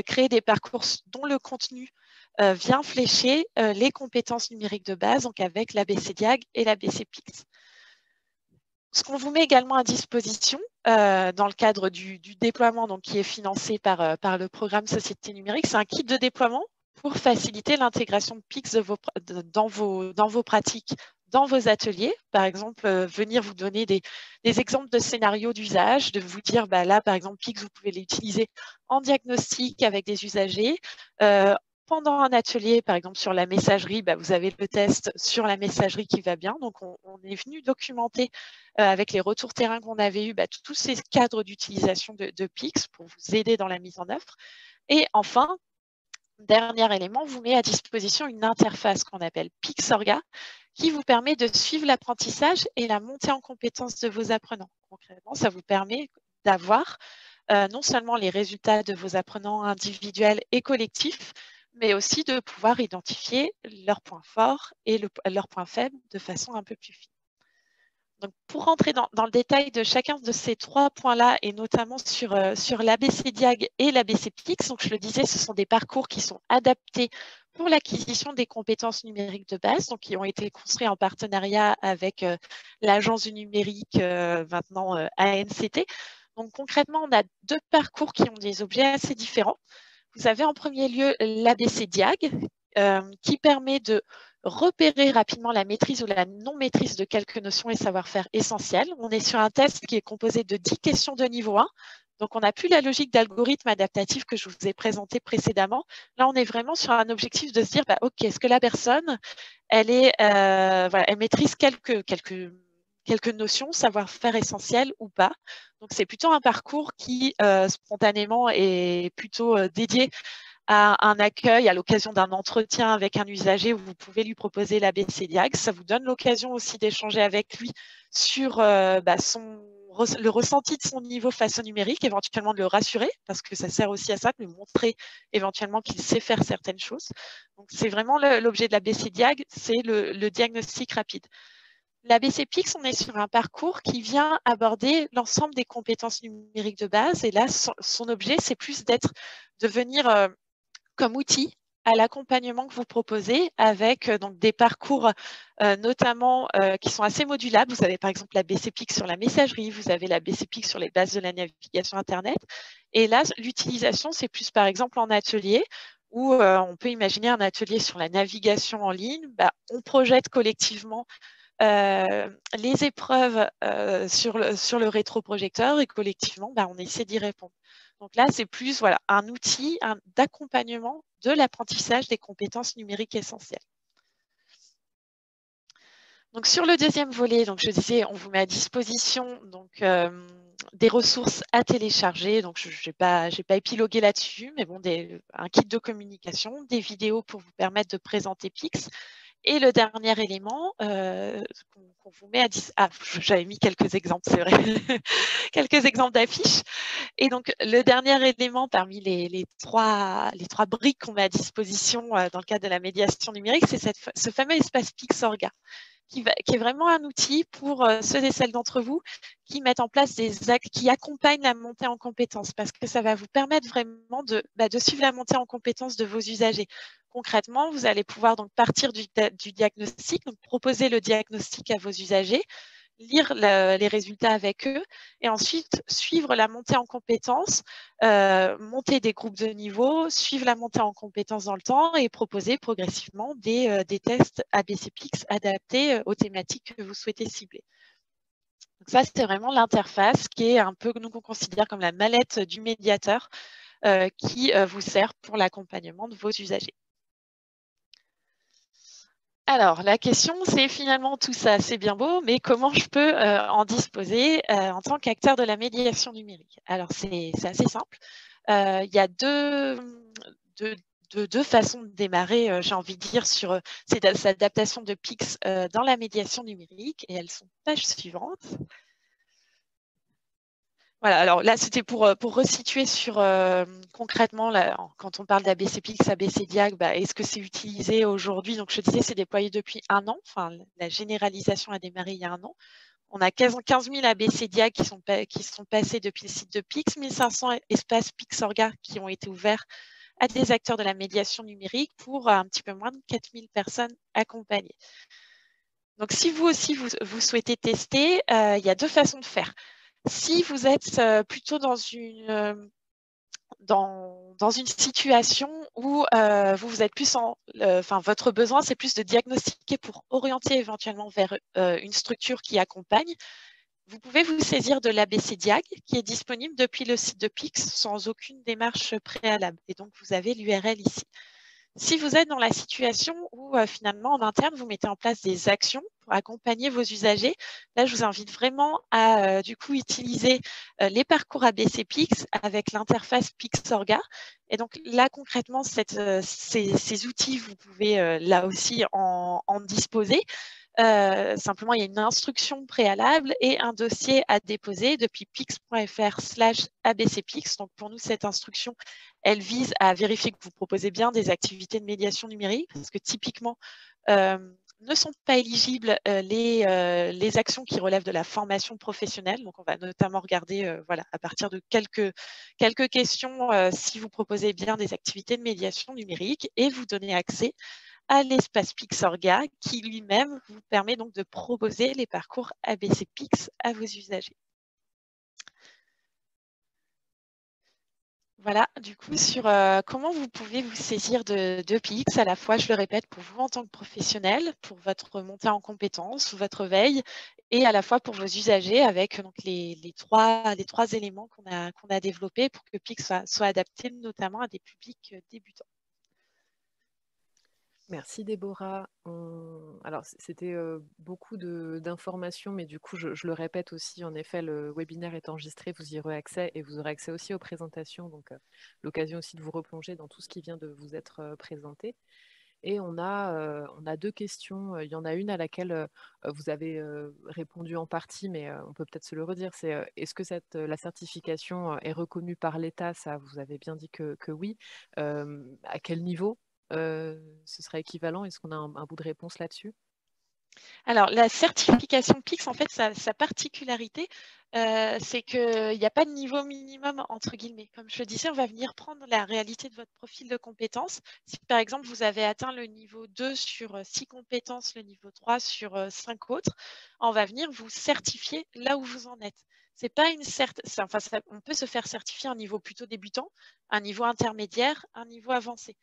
créé des parcours dont le contenu vient flécher les compétences numériques de base, donc avec l'ABC Diag et l'ABC PICS. Ce qu'on vous met également à disposition dans le cadre du déploiement donc, qui est financé par le programme Société numérique, c'est un kit de déploiement pour faciliter l'intégration de PICS dans vos pratiques, dans vos ateliers. Par exemple, venir vous donner des exemples de scénarios d'usage, de vous dire, là, par exemple, PICS, vous pouvez l'utiliser en diagnostic avec des usagers. Pendant un atelier, par exemple, sur la messagerie, vous avez le test sur la messagerie qui va bien. Donc, on est venu documenter avec les retours terrain qu'on avait eus, tous ces cadres d'utilisation de PICS pour vous aider dans la mise en œuvre. Et enfin, dernier élément, vous met à disposition une interface qu'on appelle PICS-Orga qui vous permet de suivre l'apprentissage et la montée en compétences de vos apprenants. Concrètement, ça vous permet d'avoir non seulement les résultats de vos apprenants individuels et collectifs, mais aussi de pouvoir identifier leurs points forts et leurs points faibles de façon un peu plus fine. Donc, pour rentrer dans le détail de chacun de ces 3 points-là, et notamment sur l'ABC Diag et l'ABC PICS, donc je le disais, ce sont des parcours qui sont adaptés pour l'acquisition des compétences numériques de base, donc qui ont été construits en partenariat avec l'Agence du numérique, maintenant ANCT. Donc concrètement, on a 2 parcours qui ont des objets assez différents. Vous avez en premier lieu l'ABC Diag, qui permet de repérer rapidement la maîtrise ou la non-maîtrise de quelques notions et savoir-faire essentiels. On est sur un test qui est composé de 10 questions de niveau 1. Donc, on n'a plus la logique d'algorithme adaptatif que je vous ai présenté précédemment. Là, on est vraiment sur un objectif de se dire, OK, est-ce que la personne, elle maîtrise quelques notions, savoir-faire essentiels ou pas. Donc, c'est plutôt un parcours qui, spontanément, est plutôt dédié à un accueil à l'occasion d'un entretien avec un usager où vous pouvez lui proposer l'ABC Diag. Ça vous donne l'occasion aussi d'échanger avec lui sur le ressenti de son niveau face au numérique, éventuellement de le rassurer, parce que ça sert aussi à ça, de lui montrer éventuellement qu'il sait faire certaines choses. Donc, c'est vraiment l'objet de l'ABC Diag, c'est le diagnostic rapide. L'ABC PICS, on est sur un parcours qui vient aborder l'ensemble des compétences numériques de base. Et là, son objet, c'est plus de venir comme outil à l'accompagnement que vous proposez avec donc des parcours notamment qui sont assez modulables. Vous avez par exemple la BC PICS sur la messagerie, vous avez la BC PICS sur les bases de la navigation Internet. Et là, l'utilisation, c'est plus par exemple en atelier où on peut imaginer un atelier sur la navigation en ligne. On projette collectivement les épreuves sur le rétroprojecteur et collectivement, on essaie d'y répondre. Donc là, c'est plus voilà, un outil d'accompagnement de l'apprentissage des compétences numériques essentielles. Donc sur le deuxième volet, donc je disais, on vous met à disposition donc, des ressources à télécharger. Donc je n'ai pas épilogué là-dessus, mais bon, un kit de communication, des vidéos pour vous permettre de présenter Pix. Et le dernier élément qu'on vous met à j'avais mis quelques exemples, c'est vrai, quelques exemples d'affiches. Et donc, le dernier élément parmi les trois briques qu'on met à disposition dans le cadre de la médiation numérique, c'est ce fameux espace Pixorga, qui est vraiment un outil pour ceux et celles d'entre vous qui mettent en place des actes qui accompagnent la montée en compétences, parce que ça va vous permettre vraiment de suivre la montée en compétences de vos usagers. Concrètement, vous allez pouvoir donc partir du diagnostic, donc proposer le diagnostic à vos usagers, lire les résultats avec eux et ensuite suivre la montée en compétences, monter des groupes de niveau, suivre la montée en compétences dans le temps et proposer progressivement des tests ABCPix adaptés aux thématiques que vous souhaitez cibler. Donc ça, c'est vraiment l'interface qui est un peu, nous, qu'on considère comme la mallette du médiateur qui vous sert pour l'accompagnement de vos usagers. Alors, la question, c'est finalement tout ça, c'est bien beau, mais comment je peux en disposer en tant qu'acteur de la médiation numérique? Alors, c'est assez simple. Il y a deux façons de démarrer, j'ai envie de dire, sur cette adaptation de Pix dans la médiation numérique, et elles sont pages suivantes. Voilà, alors là, c'était pour resituer sur concrètement, là, quand on parle d'ABCPix, ABCDiag, est-ce que c'est utilisé aujourd'hui? Donc, je disais, c'est déployé depuis 1 an. Enfin, la généralisation a démarré il y a 1 an. On a 15 000 ABCDiag qui sont passés depuis le site de Pix, 1500 espaces Pixorga qui ont été ouverts à des acteurs de la médiation numérique pour un petit peu moins de 4000 personnes accompagnées. Donc, si vous aussi, vous souhaitez tester, il y a 2 façons de faire. Si vous êtes plutôt dans une situation où vous êtes plus votre besoin, c'est plus de diagnostiquer pour orienter éventuellement vers une structure qui accompagne, vous pouvez vous saisir de l'ABCDiag qui est disponible depuis le site de Pix sans aucune démarche préalable. Et donc, vous avez l'URL ici. Si vous êtes dans la situation où finalement en interne, vous mettez en place des actions pour accompagner vos usagers, là, je vous invite vraiment à du coup utiliser les parcours ABCPix avec l'interface Pixorga. Et donc là, concrètement, ces outils, vous pouvez là aussi en disposer. Simplement, il y a une instruction préalable et un dossier à déposer depuis pix.fr/abcpix. Donc, pour nous, cette instruction, elle vise à vérifier que vous proposez bien des activités de médiation numérique, parce que typiquement, ne sont pas éligibles les actions qui relèvent de la formation professionnelle. Donc, on va notamment regarder à partir de quelques questions si vous proposez bien des activités de médiation numérique et vous donner accès à l'espace Pixorga qui lui-même vous permet donc de proposer les parcours ABCPix à vos usagers. Voilà, du coup, sur comment vous pouvez vous saisir de Pix, à la fois, je le répète, pour vous en tant que professionnel, pour votre montée en compétences ou votre veille, et à la fois pour vos usagers avec donc, les trois éléments qu'on a développés pour que Pix soit adapté notamment à des publics débutants. Merci Déborah. Alors c'était beaucoup d'informations, mais du coup je le répète aussi, en effet le webinaire est enregistré, vous y aurez accès et vous aurez accès aussi aux présentations, donc l'occasion aussi de vous replonger dans tout ce qui vient de vous être présenté. Et on a 2 questions. Il y en a une à laquelle vous avez répondu en partie, mais on peut peut-être se le redire. C'est est-ce que la certification est reconnue par l'État? Ça, vous avez bien dit que oui. À quel niveau ce serait équivalent? Est-ce qu'on a un bout de réponse là-dessus? Alors, la certification Pix, en fait, sa particularité, c'est qu'il n'y a pas de niveau minimum, entre guillemets. Comme je le disais, on va venir prendre la réalité de votre profil de compétences. Si, par exemple, vous avez atteint le niveau 2 sur 6 compétences, le niveau 3 sur 5 autres, on va venir vous certifier là où vous en êtes. C'est pas une on peut se faire certifier un niveau plutôt débutant, un niveau intermédiaire, un niveau avancé.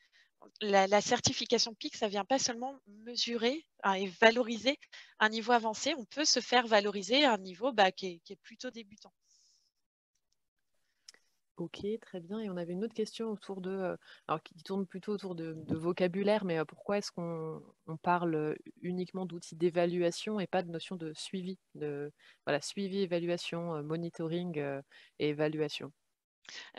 la certification PIC, ça ne vient pas seulement mesurer et valoriser un niveau avancé, on peut se faire valoriser à un niveau qui est plutôt débutant. Ok, très bien. Et on avait une autre question autour alors qui tourne plutôt autour de vocabulaire, mais pourquoi est-ce qu'on parle uniquement d'outils d'évaluation et pas de notion de suivi, voilà, suivi, évaluation, monitoring et évaluation.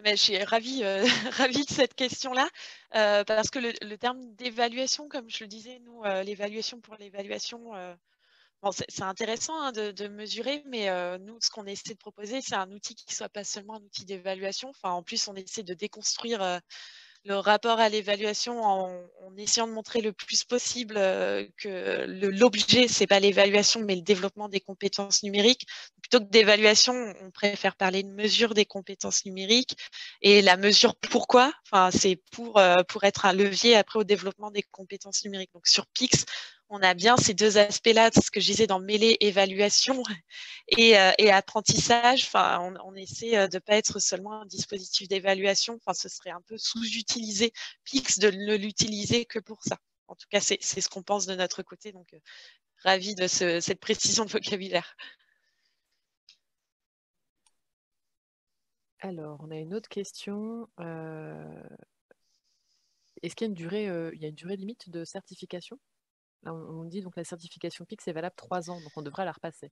Je suis ravie, ravie de cette question-là, parce que le terme d'évaluation, comme je le disais, nous, l'évaluation pour l'évaluation, bon, c'est intéressant hein, de mesurer, mais nous, ce qu'on essaie de proposer, c'est un outil qui ne soit pas seulement un outil d'évaluation. Enfin, en plus, on essaie de déconstruire le rapport à l'évaluation en essayant de montrer le plus possible que l'objet, ce n'est pas l'évaluation, mais le développement des compétences numériques. Plutôt que d'évaluation, on préfère parler de mesure des compétences numériques. Et la mesure, pourquoi? Enfin, c'est pour être un levier après au développement des compétences numériques. Donc, sur PIX, on a bien ces deux aspects-là, ce que je disais dans mêler évaluation et apprentissage. Enfin, on essaie de ne pas être seulement un dispositif d'évaluation. Enfin, ce serait un peu sous-utilisé, PIX, de ne l'utiliser que pour ça. En tout cas, c'est ce qu'on pense de notre côté. Donc, ravi de cette précision de vocabulaire. Alors, on a une autre question. Est-ce qu'il y a une durée limite de certification? Là, on dit donc la certification PIC, c'est valable 3 ans, donc on devrait la repasser.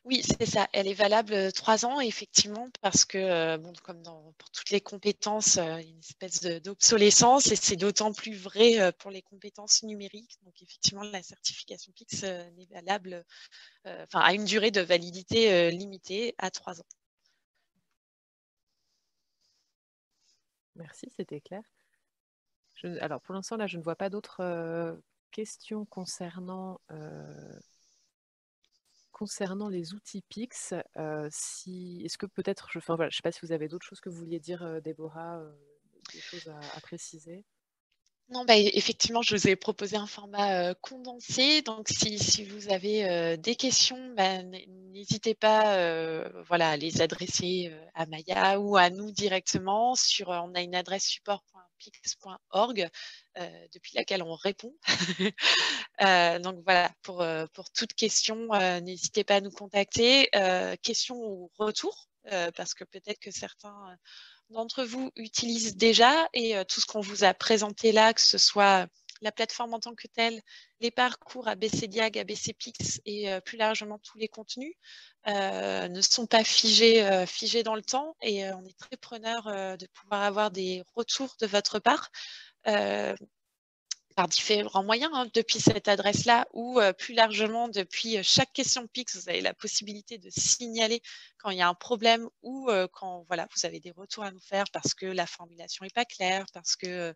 Oui, c'est ça. Elle est valable 3 ans, effectivement, parce que, bon, comme pour toutes les compétences, une espèce d'obsolescence, et c'est d'autant plus vrai pour les compétences numériques. Donc, effectivement, la certification PIX n'est valable, a une durée de validité limitée à 3 ans. Merci, c'était clair. Alors, pour l'instant, là, je ne vois pas d'autres questions concernant les outils PIX. Est-ce que peut-être, voilà, je ne sais pas si vous avez d'autres choses que vous vouliez dire, Déborah, des choses à préciser. Non, effectivement, je vous ai proposé un format condensé. Donc, si vous avez des questions, n'hésitez pas voilà, à les adresser à Maya ou à nous directement. On a une adresse support.pix.org depuis laquelle on répond. Donc, voilà, pour toute question, n'hésitez pas à nous contacter. Questions ou retours, parce que peut-être que certains d'entre vous utilisent déjà et tout ce qu'on vous a présenté là, que ce soit la plateforme en tant que telle, les parcours ABCDIAG, ABCPix et plus largement tous les contenus ne sont pas figés dans le temps et on est très preneur de pouvoir avoir des retours de votre part par différents moyens, hein, depuis cette adresse-là ou plus largement depuis chaque question PIX, vous avez la possibilité de signaler quand il y a un problème ou quand voilà, vous avez des retours à nous faire parce que la formulation n'est pas claire, parce que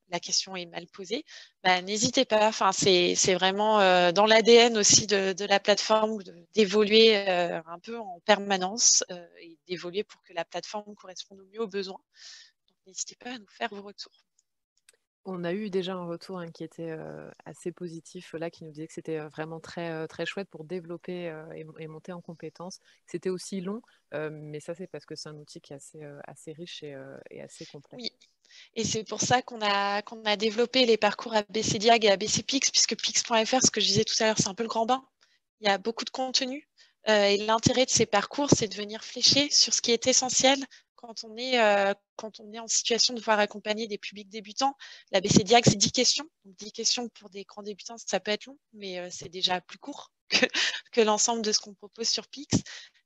la question est mal posée. N'hésitez pas, c'est vraiment dans l'ADN aussi de la plateforme d'évoluer un peu en permanence et d'évoluer pour que la plateforme corresponde au mieux aux besoins. Donc n'hésitez pas à nous faire vos retours. On a eu déjà un retour qui était assez positif, là, qui nous disait que c'était vraiment très, très chouette pour développer et monter en compétences. C'était aussi long, mais ça, c'est parce que c'est un outil qui est assez riche et assez complet. Oui, et c'est pour ça qu'on a développé les parcours ABCDIAG et ABCPix, puisque Pix.fr, ce que je disais tout à l'heure, c'est un peu le grand bain. Il y a beaucoup de contenu. Et l'intérêt de ces parcours, c'est de venir flécher sur ce qui est essentiel quand on est en situation de pouvoir accompagner des publics débutants. L'ABCDIAG, c'est 10 questions. Donc 10 questions pour des grands débutants, ça peut être long, mais c'est déjà plus court que l'ensemble de ce qu'on propose sur Pix.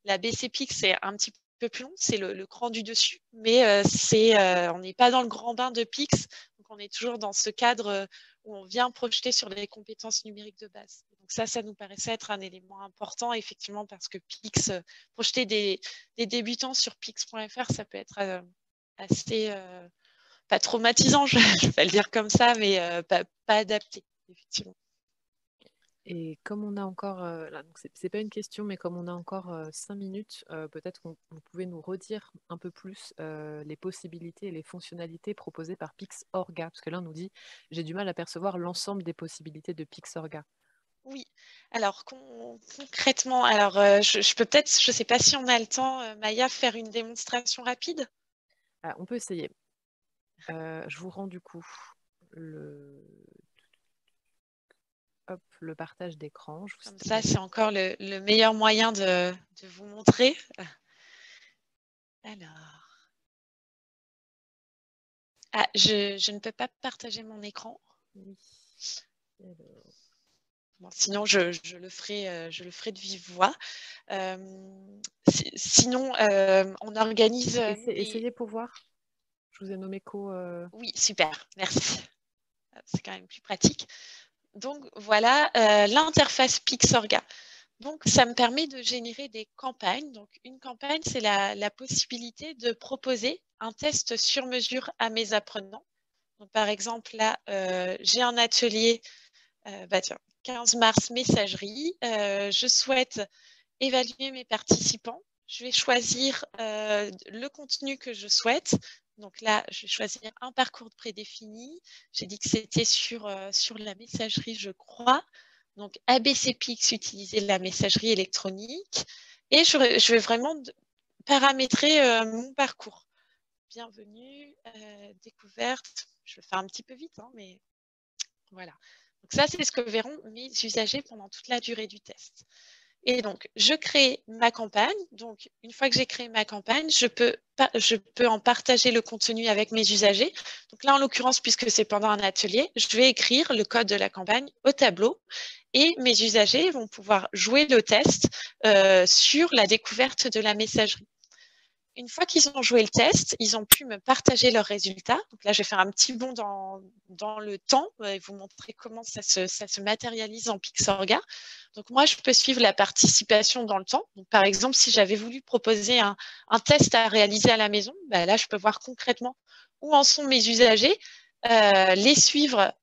L'ABCPix, c'est un petit peu plus long, c'est le cran du dessus, mais on n'est pas dans le grand bain de Pix, donc on est toujours dans ce cadre où on vient projeter sur les compétences numériques de base. Donc ça nous paraissait être un élément important, effectivement, parce que Pix, projeter des débutants sur Pix.fr, ça peut être assez, pas traumatisant, je ne vais pas le dire comme ça, mais pas adapté, effectivement. Et comme on a encore, c'est pas une question, mais comme on a encore 5 minutes, peut-être que vous pouvez nous redire un peu plus les possibilités et les fonctionnalités proposées par Pixorga, parce que là on nous dit j'ai du mal à percevoir l'ensemble des possibilités de Pixorga. Oui, alors concrètement, alors je peux peut-être, je ne sais pas si on a le temps, Maya, faire une démonstration rapide. On peut essayer. Je vous rends du coup le partage d'écran. Comme ça, c'est encore le meilleur moyen de vous montrer. Alors. Ah, je ne peux pas partager mon écran. Oui. Bon, sinon, je le ferai de vive voix. Sinon, on organise... Essayez pour voir. Je vous ai nommé Oui, super, merci. C'est quand même plus pratique. Donc, voilà l'interface Pixorga. Donc, ça me permet de générer des campagnes. Donc, une campagne, c'est la possibilité de proposer un test sur mesure à mes apprenants. Donc, par exemple, là, j'ai un atelier, tiens, 15 mars, messagerie. Je souhaite évaluer mes participants. Je vais choisir le contenu que je souhaite. Donc là, je vais choisir un parcours prédéfini. J'ai dit que c'était sur la messagerie, je crois. Donc ABCPix, utiliser la messagerie électronique. Et je vais vraiment paramétrer mon parcours. Bienvenue, découverte. Je vais faire un petit peu vite, hein, mais voilà. Donc ça, c'est ce que verront mes usagers pendant toute la durée du test. Et donc, je crée ma campagne. Donc, une fois que j'ai créé ma campagne, je peux en partager le contenu avec mes usagers. Donc là, en l'occurrence, puisque c'est pendant un atelier, je vais écrire le code de la campagne au tableau et mes usagers vont pouvoir jouer le test sur la découverte de la messagerie. Une fois qu'ils ont joué le test, ils ont pu me partager leurs résultats. Donc là, je vais faire un petit bond dans le temps et vous montrer comment ça se matérialise en Pixorga. Donc moi, je peux suivre la participation dans le temps. Donc, par exemple, si j'avais voulu proposer un test à réaliser à la maison, là, je peux voir concrètement où en sont mes usagers, les suivre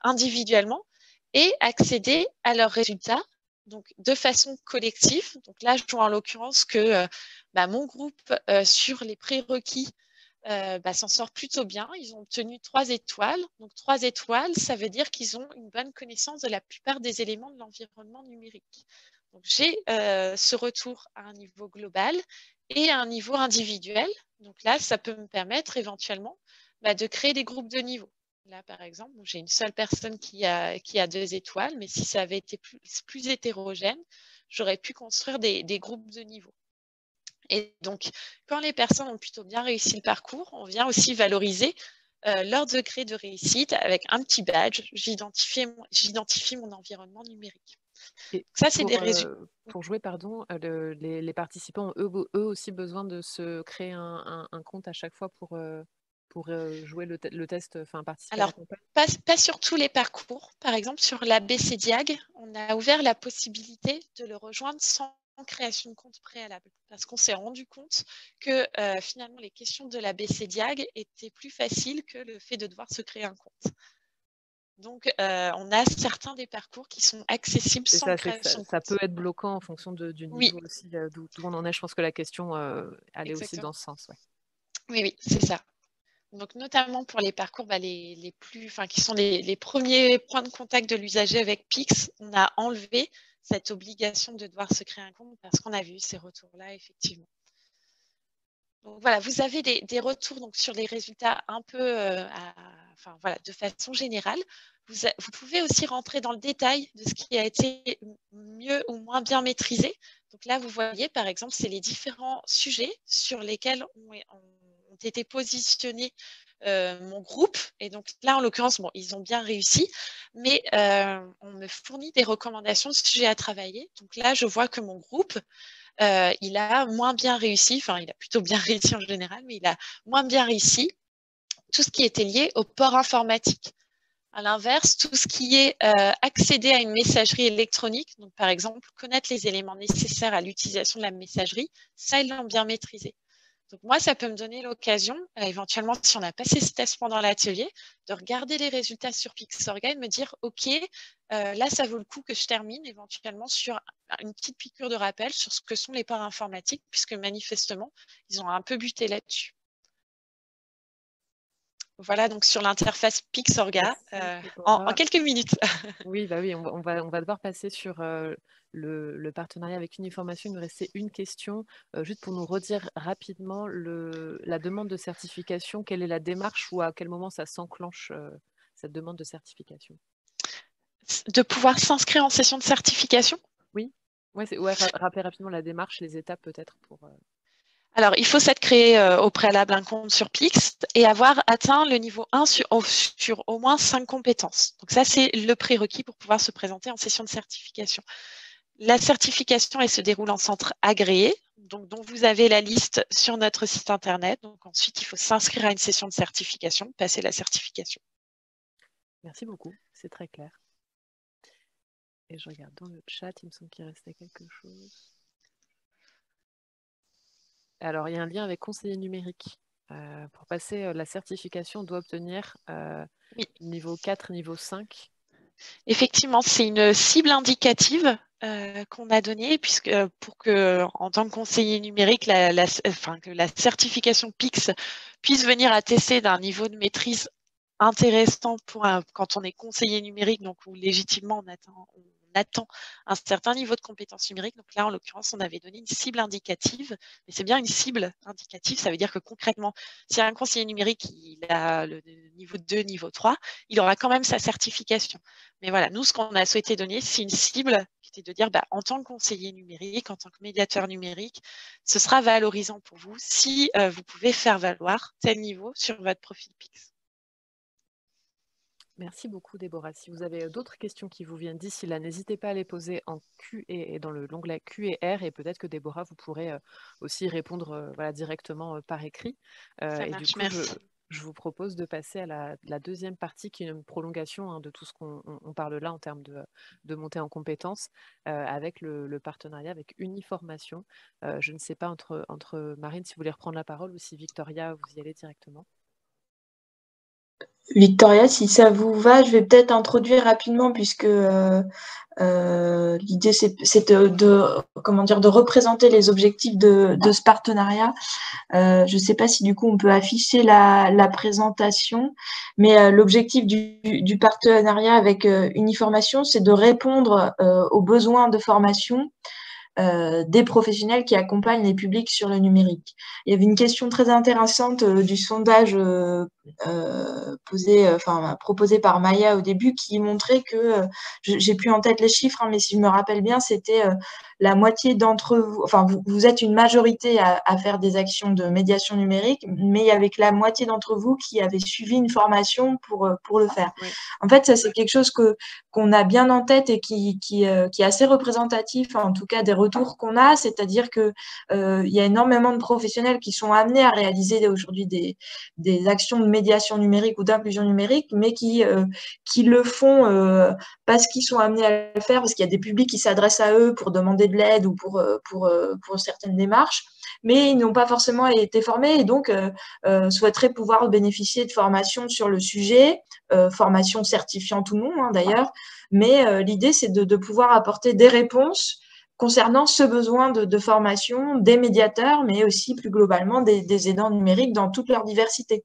individuellement et accéder à leurs résultats. Donc, de façon collective. Donc là, je vois en l'occurrence que mon groupe sur les prérequis s'en sort plutôt bien. Ils ont obtenu 3 étoiles. Donc 3 étoiles, ça veut dire qu'ils ont une bonne connaissance de la plupart des éléments de l'environnement numérique. Donc j'ai ce retour à un niveau global et à un niveau individuel. Donc là, ça peut me permettre éventuellement de créer des groupes de niveau. Là, par exemple, j'ai une seule personne qui a 2 étoiles, mais si ça avait été plus hétérogène, j'aurais pu construire des groupes de niveau. Et donc, quand les personnes ont plutôt bien réussi le parcours, on vient aussi valoriser leur degré de réussite avec un petit badge. J'identifie mon environnement numérique. Et ça, c'est des résultats. Pour jouer, pardon, les participants ont eux aussi besoin de se créer un compte à chaque fois pour jouer le test, enfin participer à la Alors, campagne. pas sur tous les parcours. Par exemple, sur l'ABC Diag, on a ouvert la possibilité de le rejoindre sans création de compte préalable. Parce qu'on s'est rendu compte que finalement, les questions de l'ABC Diag étaient plus faciles que le fait de devoir se créer un compte. Donc, on a certains des parcours qui sont accessibles sans création de compte. Ça peut être bloquant en fonction du niveau aussi, d'où on en est. Je pense que la question allait aussi dans ce sens. Ouais. Oui, c'est ça. Donc, notamment pour les parcours qui sont les premiers points de contact de l'usager avec Pix, on a enlevé cette obligation de devoir se créer un compte parce qu'on a vu ces retours-là, effectivement. Donc, voilà, vous avez des retours donc, sur les résultats un peu de façon générale. Vous pouvez aussi rentrer dans le détail de ce qui a été mieux ou moins bien maîtrisé. Donc là, vous voyez, par exemple, c'est les différents sujets sur lesquels ont été positionnés mon groupe. Et donc là, en l'occurrence, ils ont bien réussi, mais on me fournit des recommandations de sujets à travailler. Donc là, je vois que mon groupe, il a moins bien réussi, enfin, il a plutôt bien réussi en général, mais il a moins bien réussi tout ce qui était lié au port informatique. À l'inverse, tout ce qui est accéder à une messagerie électronique, donc par exemple, connaître les éléments nécessaires à l'utilisation de la messagerie, ça, ils l'ont bien maîtrisé. Donc moi, ça peut me donner l'occasion, éventuellement, si on a passé ce test pendant l'atelier, de regarder les résultats sur Pixorga et de me dire, OK, là, ça vaut le coup que je termine éventuellement sur une petite piqûre de rappel sur ce que sont les ports informatiques, puisque manifestement, ils ont un peu buté là-dessus. Voilà, donc sur l'interface Pixorga, en quelques minutes. Oui, on va devoir passer sur le partenariat avec Uniformation. Il nous restait une question, juste pour nous redire rapidement la demande de certification. Quelle est la démarche ou à quel moment ça s'enclenche cette demande de certification? De pouvoir s'inscrire en session de certification? Oui, ouais, rappeler rapidement la démarche, les étapes peut-être pour… Alors, il faut s'être créé au préalable un compte sur Pix et avoir atteint le niveau 1 sur au moins 5 compétences. Donc ça, c'est le prérequis pour pouvoir se présenter en session de certification. La certification, elle se déroule en centre agréé, donc dont vous avez la liste sur notre site internet. Donc ensuite, il faut s'inscrire à une session de certification, passer la certification. Merci beaucoup, c'est très clair. Et je regarde dans le chat, il me semble qu'il restait quelque chose. Alors, il y a un lien avec conseiller numérique. Pour passer la certification, on doit obtenir Oui. niveau 4, niveau 5. Effectivement, c'est une cible indicative qu'on a donnée, puisque pour que, en tant que conseiller numérique, que la certification PIX puisse venir attester d'un niveau de maîtrise intéressant quand on est conseiller numérique, donc où légitimement on attend un certain niveau de compétences numériques. Donc là, en l'occurrence, on avait donné une cible indicative, mais c'est bien une cible indicative. Ça veut dire que concrètement, si un conseiller numérique il a le niveau 2, niveau 3, il aura quand même sa certification. Mais voilà, nous, ce qu'on a souhaité donner, c'est une cible qui était de dire, en tant que conseiller numérique, en tant que médiateur numérique, ce sera valorisant pour vous si vous pouvez faire valoir tel niveau sur votre profil PIX. Merci beaucoup, Déborah. Si vous avez d'autres questions qui vous viennent d'ici là, n'hésitez pas à les poser en Q et dans l'onglet Q&R, et peut-être que Déborah, vous pourrez aussi répondre directement par écrit. Ça marche, merci. Je vous propose de passer à la deuxième partie, qui est une prolongation de tout ce qu'on parle là en termes de montée en compétences, avec le partenariat avec Uniformation. Je ne sais pas entre Marine, si vous voulez reprendre la parole, ou si Victoria, vous y allez directement. Victoria, si ça vous va, je vais peut-être introduire rapidement puisque l'idée c'est de représenter les objectifs de ce partenariat. Je ne sais pas si du coup on peut afficher la présentation, mais l'objectif du partenariat avec Uniformation, c'est de répondre aux besoins de formation des professionnels qui accompagnent les publics sur le numérique. Il y avait une question très intéressante du sondage proposé par Maya au début, qui montrait que, j'ai plus en tête les chiffres, mais si je me rappelle bien, c'était la moitié d'entre vous, enfin vous êtes une majorité à faire des actions de médiation numérique, mais il y avait que la moitié d'entre vous qui avaient suivi une formation pour le faire. Oui. En fait, ça c'est quelque chose qu'on a bien en tête et qui est assez représentatif, en tout cas des retours qu'on a, c'est-à-dire que il y a énormément de professionnels qui sont amenés à réaliser aujourd'hui des actions de médiation numérique ou d'inclusion numérique, mais qui le font parce qu'ils sont amenés à le faire, parce qu'il y a des publics qui s'adressent à eux pour demander de l'aide ou pour certaines démarches, mais ils n'ont pas forcément été formés et donc souhaiteraient pouvoir bénéficier de formations sur le sujet, formation certifiante ou non d'ailleurs, mais l'idée c'est de pouvoir apporter des réponses concernant ce besoin de formation des médiateurs, mais aussi plus globalement des aidants numériques dans toute leur diversité.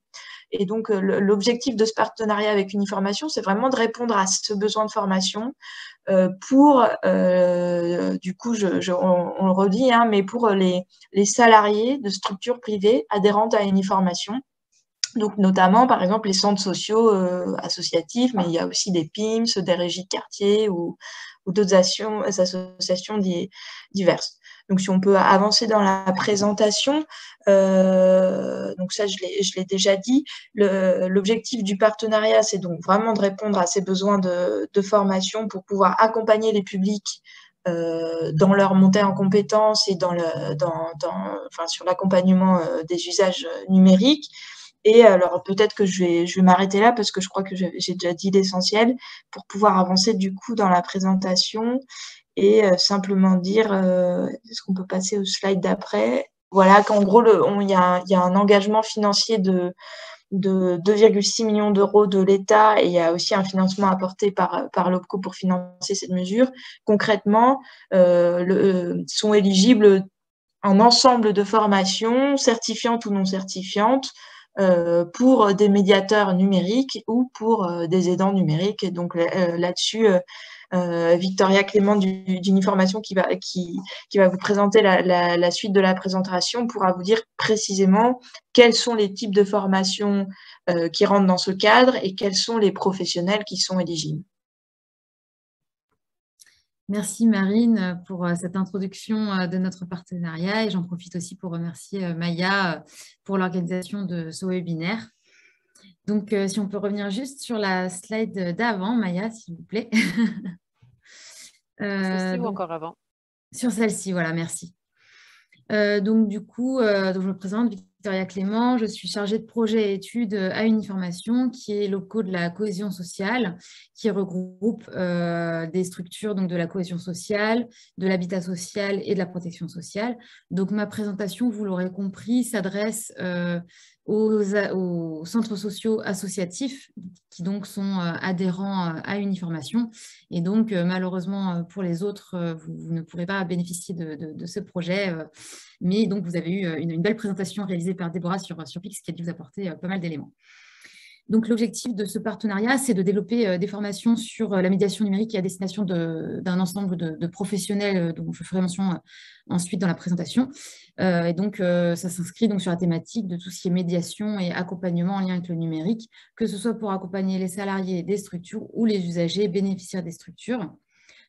Et donc, l'objectif de ce partenariat avec Uniformation, c'est vraiment de répondre à ce besoin de formation pour, du coup, on le redit, mais pour les salariés de structures privées adhérentes à Uniformation. Donc, notamment, par exemple, les centres sociaux associatifs, mais il y a aussi des PIMS, des régies de quartier ou d'autres associations diverses. Donc, si on peut avancer dans la présentation, donc ça, je l'ai déjà dit, l'objectif du partenariat, c'est donc vraiment de répondre à ces besoins de formation pour pouvoir accompagner les publics dans leur montée en compétences et sur l'accompagnement des usages numériques. Et alors, peut-être que je vais m'arrêter là parce que je crois que j'ai déjà dit l'essentiel pour pouvoir avancer du coup dans la présentation et simplement dire, est-ce qu'on peut passer au slide d'après? Voilà, qu'en gros, il y a un engagement financier de 2,6 millions d'euros de l'État et il y a aussi un financement apporté par l'OPCO pour financer cette mesure. Concrètement, sont éligibles un ensemble de formations, certifiantes ou non certifiantes, pour des médiateurs numériques ou pour des aidants numériques. Et donc là-dessus, Victoria Clément d'Uniformation qui va vous présenter la suite de la présentation, pourra vous dire précisément quels sont les types de formations qui rentrent dans ce cadre et quels sont les professionnels qui sont éligibles. Merci Marine pour cette introduction de notre partenariat et j'en profite aussi pour remercier Maya pour l'organisation de ce webinaire. Donc, si on peut revenir juste sur la slide d'avant, Maya, s'il vous plaît. Celle-ci ou encore avant? Sur celle-ci, voilà, merci. Donc, du coup, je me présente, Victoria Clément, je suis chargée de projet et études à Uniformation, qui est locaux de la cohésion sociale, qui regroupe des structures donc, de la cohésion sociale, de l'habitat social et de la protection sociale. Donc, ma présentation, vous l'aurez compris, s'adresse aux centres sociaux associatifs qui donc sont adhérents à Uniformation. Et donc, malheureusement, pour les autres, vous ne pourrez pas bénéficier de ce projet. Mais donc, vous avez eu une belle présentation réalisée par Déborah sur Pix qui a dû vous apporter pas mal d'éléments. Donc, l'objectif de ce partenariat, c'est de développer des formations sur la médiation numérique à destination d'un ensemble de professionnels dont je ferai mention ensuite dans la présentation. Et donc, ça s'inscrit donc sur la thématique de tout ce qui est médiation et accompagnement en lien avec le numérique, que ce soit pour accompagner les salariés des structures ou les usagers bénéficiaires des structures.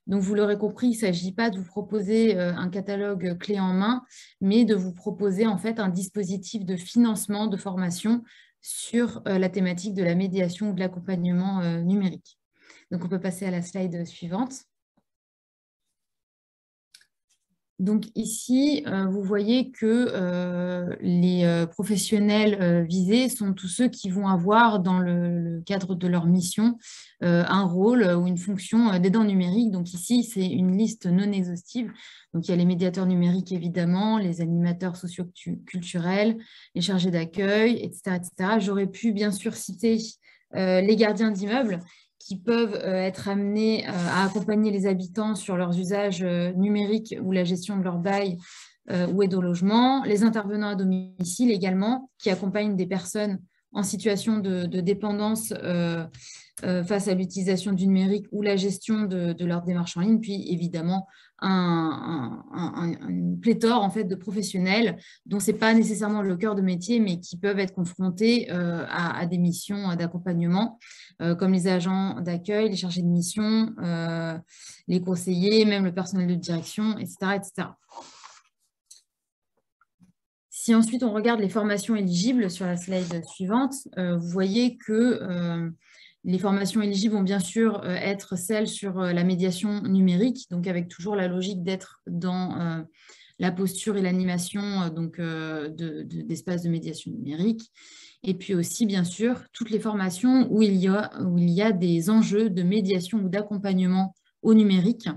Donc, vous l'aurez compris, il ne s'agit pas de vous proposer un catalogue clé en main, mais de vous proposer en fait un dispositif de financement de formation sur la thématique de la médiation ou de l'accompagnement numérique. Donc, on peut passer à la slide suivante. Donc ici, vous voyez que les professionnels visés sont tous ceux qui vont avoir dans le cadre de leur mission un rôle ou une fonction d'aidant numérique. Donc ici, c'est une liste non exhaustive. Donc il y a les médiateurs numériques évidemment, les animateurs socio-culturels, les chargés d'accueil, etc., etc. J'aurais pu bien sûr citer les gardiens d'immeubles qui peuvent être amenés à accompagner les habitants sur leurs usages numériques ou la gestion de leur bail ou aide au logement, les intervenants à domicile également, qui accompagnent des personnes en situation de dépendance face à l'utilisation du numérique ou la gestion de leur démarche en ligne, puis évidemment une pléthore en fait, de professionnels dont ce n'est pas nécessairement le cœur de métier, mais qui peuvent être confrontés à des missions d'accompagnement, comme les agents d'accueil, les chargés de mission, les conseillers, même le personnel de direction, etc., etc. Si ensuite on regarde les formations éligibles sur la slide suivante, vous voyez que les formations éligibles vont bien sûr être celles sur la médiation numérique, donc avec toujours la logique d'être dans la posture et l'animation d'espaces de médiation numérique. Et puis aussi, bien sûr, toutes les formations où il y a des enjeux de médiation ou d'accompagnement au numérique,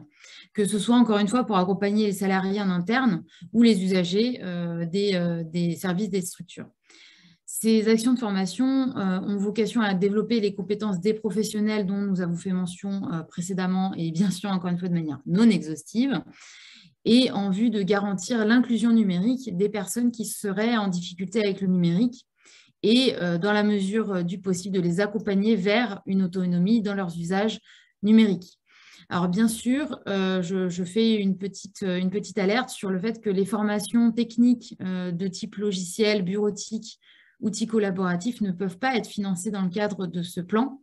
que ce soit encore une fois pour accompagner les salariés en interne ou les usagers des services des structures. Ces actions de formation ont vocation à développer les compétences des professionnels dont nous avons fait mention précédemment et bien sûr encore une fois de manière non exhaustive et en vue de garantir l'inclusion numérique des personnes qui seraient en difficulté avec le numérique et dans la mesure du possible de les accompagner vers une autonomie dans leurs usages numériques. Alors bien sûr, je fais une petite alerte sur le fait que les formations techniques de type logiciel, bureautique, outils collaboratifs ne peuvent pas être financés dans le cadre de ce plan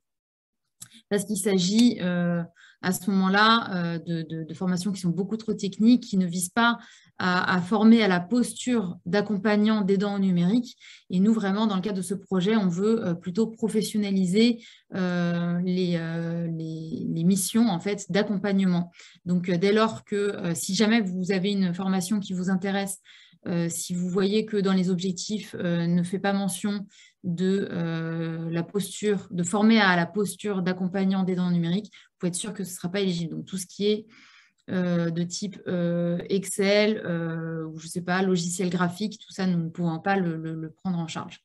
parce qu'il s'agit à ce moment-là de formations qui sont beaucoup trop techniques, qui ne visent pas à former à la posture d'accompagnant d'aidant au numérique. Et nous, vraiment, dans le cadre de ce projet, on veut plutôt professionnaliser les missions en fait, d'accompagnement. Donc, dès lors que si jamais vous avez une formation qui vous intéresse, si vous voyez que dans les objectifs ne fait pas mention de la posture, de former à la posture d'accompagnant d'aidant numérique, vous pouvez être sûr que ce ne sera pas éligible. Donc tout ce qui est de type Excel, ou je ne sais pas, logiciel graphique, tout ça, nous ne pouvons pas le prendre en charge.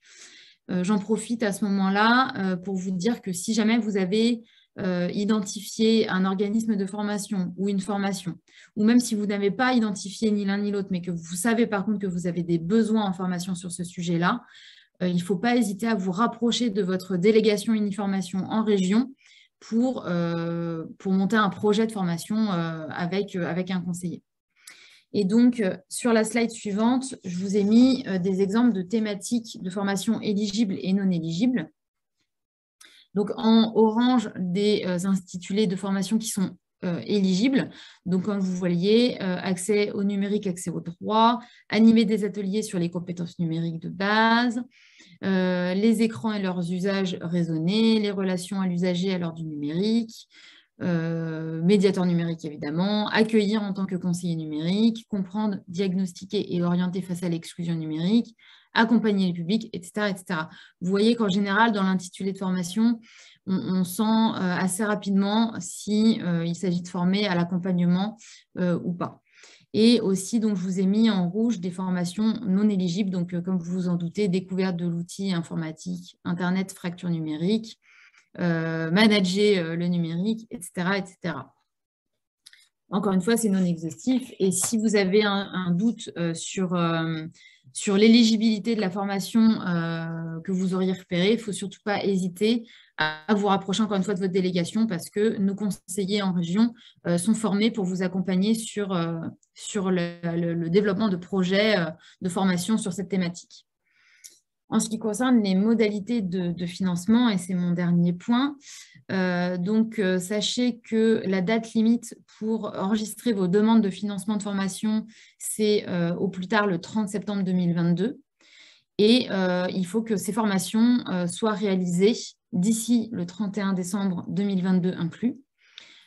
J'en profite à ce moment-là pour vous dire que si jamais vous avez identifié un organisme de formation ou une formation, ou même si vous n'avez pas identifié ni l'un ni l'autre, mais que vous savez par contre que vous avez des besoins en formation sur ce sujet-là, il ne faut pas hésiter à vous rapprocher de votre délégation Uniformation en région pour monter un projet de formation avec un conseiller. Et donc, sur la slide suivante, je vous ai mis des exemples de thématiques de formation éligibles et non éligibles. Donc, en orange, des intitulés de formation qui sont éligibles. Donc, comme vous voyez, accès au numérique, accès au droit, animer des ateliers sur les compétences numériques de base, les écrans et leurs usages raisonnés, les relations à l'usager à l'heure du numérique, médiateur numérique évidemment, accueillir en tant que conseiller numérique, comprendre, diagnostiquer et orienter face à l'exclusion numérique, accompagner les publics, etc., etc. Vous voyez qu'en général, dans l'intitulé de formation, on sent assez rapidement si il s'agit de former à l'accompagnement ou pas. Et aussi, donc, je vous ai mis en rouge des formations non éligibles, donc comme vous vous en doutez, découverte de l'outil informatique, Internet, fracture numérique, manager le numérique, etc., etc. Encore une fois, c'est non exhaustif. Et si vous avez un doute sur l'éligibilité de la formation que vous auriez repérée, il ne faut surtout pas hésiter à vous rapprocher encore une fois de votre délégation parce que nos conseillers en région sont formés pour vous accompagner sur le développement de projets de formation sur cette thématique. En ce qui concerne les modalités de financement, et c'est mon dernier point, sachez que la date limite pour enregistrer vos demandes de financement de formation, c'est au plus tard le 30 septembre 2022. Et il faut que ces formations soient réalisées d'ici le 31 décembre 2022 inclus.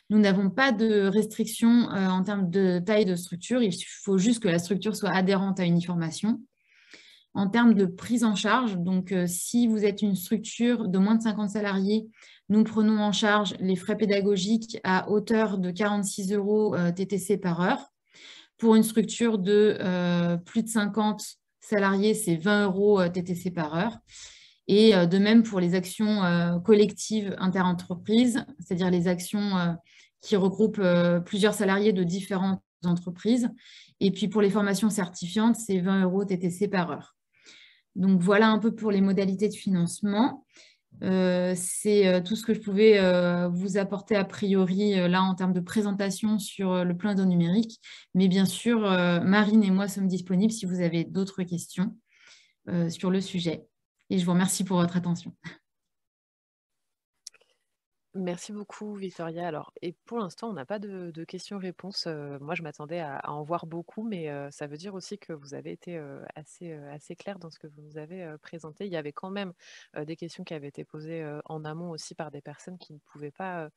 Nous n'avons pas de restrictions en termes de taille de structure. Il faut juste que la structure soit adhérente à une formation. En termes de prise en charge, donc si vous êtes une structure de moins de 50 salariés, nous prenons en charge les frais pédagogiques à hauteur de 46 € TTC par heure. Pour une structure de plus de 50 salariés, c'est 20 € TTC par heure. Et de même pour les actions collectives interentreprises, c'est-à-dire les actions qui regroupent plusieurs salariés de différentes entreprises. Et puis pour les formations certifiantes, c'est 20 € TTC par heure. Donc, voilà un peu pour les modalités de financement. C'est tout ce que je pouvais vous apporter a priori là en termes de présentation sur le plan d'eau numérique. Mais bien sûr, Marine et moi sommes disponibles si vous avez d'autres questions sur le sujet. Et je vous remercie pour votre attention. Merci beaucoup, Victoria. Alors, et pour l'instant, on n'a pas de questions-réponses. Moi, je m'attendais à en voir beaucoup, mais ça veut dire aussi que vous avez été assez clair dans ce que vous nous avez présenté. Il y avait quand même des questions qui avaient été posées en amont aussi par des personnes qui ne pouvaient pas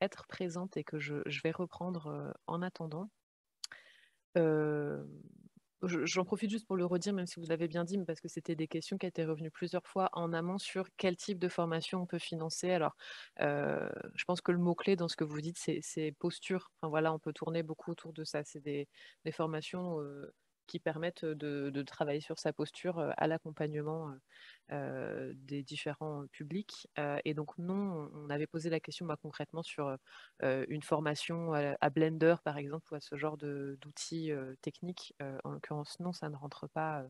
être présentes et que je vais reprendre en attendant. J'en profite juste pour le redire, même si vous l'avez bien dit, mais parce que c'était des questions qui étaient revenues plusieurs fois en amont sur quel type de formation on peut financer. Alors, je pense que le mot-clé dans ce que vous dites, c'est posture. Enfin, voilà, on peut tourner beaucoup autour de ça. C'est des formations qui permettent de travailler sur sa posture à l'accompagnement des différents publics. Et donc, non, on avait posé la question concrètement sur une formation à Blender, par exemple, ou à ce genre d'outils techniques. En l'occurrence, non, ça ne rentre pas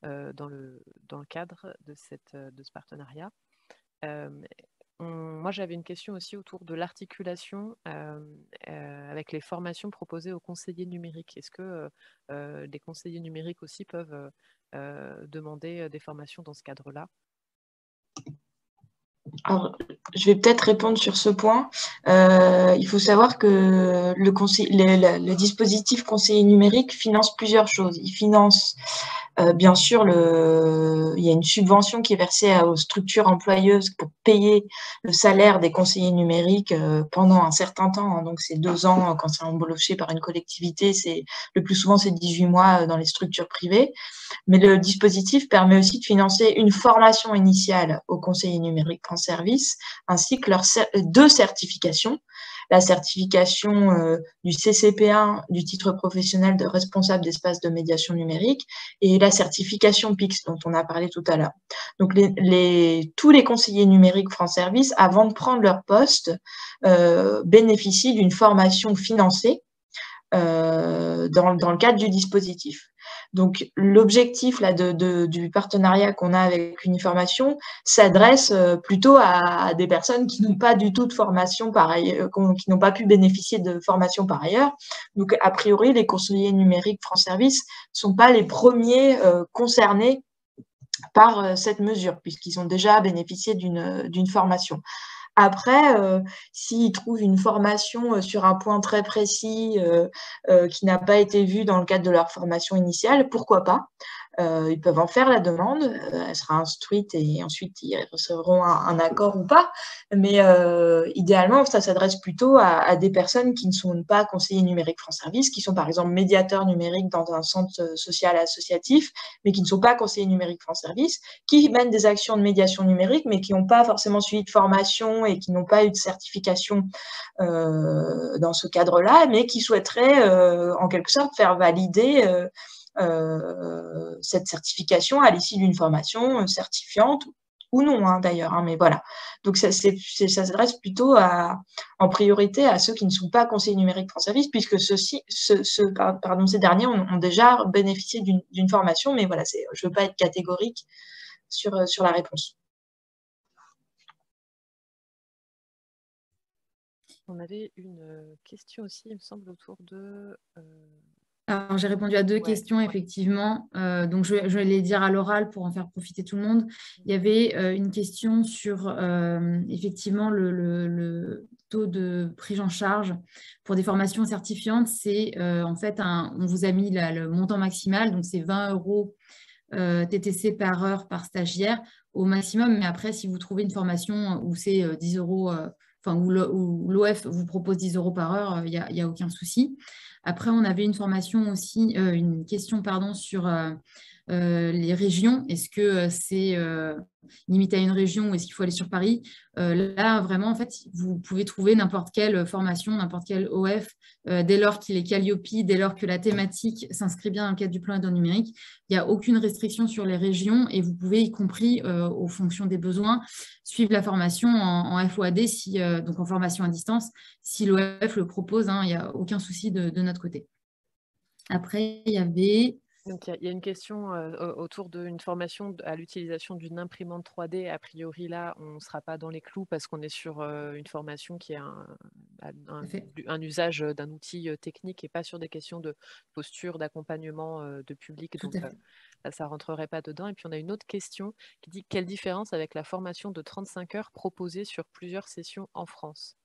dans le cadre de ce partenariat. Moi, j'avais une question aussi autour de l'articulation avec les formations proposées aux conseillers numériques. Est-ce que les conseillers numériques aussi peuvent demander des formations dans ce cadre-là? Alors, je vais peut-être répondre sur ce point. Il faut savoir que le dispositif conseiller numérique finance plusieurs choses. Il finance bien sûr, il y a une subvention qui est versée aux structures employeuses pour payer le salaire des conseillers numériques pendant un certain temps. Hein, donc, c'est 2 ans quand c'est embauché par une collectivité. Le plus souvent, c'est 18 mois dans les structures privées. Mais le dispositif permet aussi de financer une formation initiale aux conseillers numériques en service, ainsi que leurs 2 certifications. La certification du CCP1, du titre professionnel de responsable d'espace de médiation numérique, et la certification PIX, dont on a parlé tout à l'heure. Donc, tous les conseillers numériques France Service, avant de prendre leur poste, bénéficient d'une formation financée dans le cadre du dispositif. Donc, l'objectif là du partenariat qu'on a avec Uniformation s'adresse plutôt à des personnes qui n'ont pas du tout de formation qui n'ont pas pu bénéficier de formation par ailleurs. Donc, a priori, les conseillers numériques France Service ne sont pas les premiers concernés par cette mesure, puisqu'ils ont déjà bénéficié d'une formation. Après, s'ils trouvent une formation sur un point très précis qui n'a pas été vu dans le cadre de leur formation initiale, pourquoi pas? Ils peuvent en faire la demande, elle sera instruite et ensuite ils recevront un accord ou pas. Mais idéalement, ça s'adresse plutôt à des personnes qui ne sont pas conseillers numériques France Service, qui sont par exemple médiateurs numériques dans un centre social associatif, mais qui ne sont pas conseillers numériques France Service, qui mènent des actions de médiation numérique, mais qui n'ont pas forcément suivi de formation et qui n'ont pas eu de certification dans ce cadre-là, mais qui souhaiteraient en quelque sorte faire valider cette certification à l'issue d'une formation certifiante ou non, hein, d'ailleurs. Hein, mais voilà. Donc, ça s'adresse plutôt en priorité à ceux qui ne sont pas conseillers numériques France Service, puisque ces derniers ont déjà bénéficié d'une formation. Mais voilà, je ne veux pas être catégorique sur la réponse. On avait une question aussi, il me semble, autour de... Alors, j'ai répondu à deux questions, effectivement. Donc, je vais les dire à l'oral pour en faire profiter tout le monde. Il y avait une question sur, effectivement, le taux de prise en charge pour des formations certifiantes. C'est, en fait, on vous a mis là, le montant maximal, donc c'est 20 € TTC par heure par stagiaire au maximum. Mais après, si vous trouvez une formation où c'est 10 €, où l'OF vous propose 10 € par heure, il n'y a aucun souci. Après, on avait une formation aussi, une question pardon, sur les régions. Est-ce que c'est limité à une région ou est-ce qu'il faut aller sur Paris? Là, vraiment, en fait, vous pouvez trouver n'importe quelle formation, n'importe quel OF, dès lors qu'il est Calliope, dès lors que la thématique s'inscrit bien dans le cadre du plan aide numérique. Il n'y a aucune restriction sur les régions et vous pouvez, y compris aux fonctions des besoins, suivre la formation en FOAD, donc en formation à distance, si l'OF le propose, hein, il n'y a aucun souci de notre côté. Après, il y avait... Donc, il y a une question autour d'une formation à l'utilisation d'une imprimante 3D. A priori, là, on ne sera pas dans les clous parce qu'on est sur une formation qui est un usage d'un outil technique et pas sur des questions de posture, d'accompagnement de public. Donc, là, ça ne rentrerait pas dedans. Et puis, on a une autre question qui dit quelle différence avec la formation de 35 heures proposée sur plusieurs sessions en France?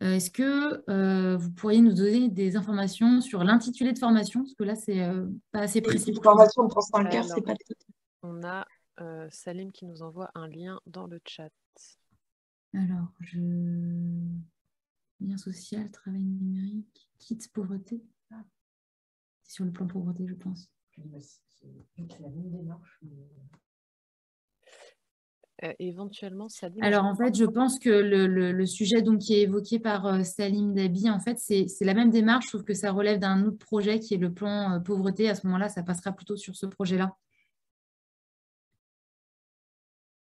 Est-ce que vous pourriez nous donner des informations sur l'intitulé de formation? Parce que là, c'est pas assez précis. Une formation de 35 heures, c'est pas tout. On a Salim qui nous envoie un lien dans le chat. Alors, lien social, travail numérique, kit pauvreté. C'est sur le plan pauvreté, je pense. C'est la même démarche. Éventuellement, Salim. Alors, en fait, je pense que le sujet donc, qui est évoqué par Salim Dabi, en fait, c'est la même démarche, sauf que ça relève d'un autre projet qui est le plan pauvreté. À ce moment-là, ça passera plutôt sur ce projet-là.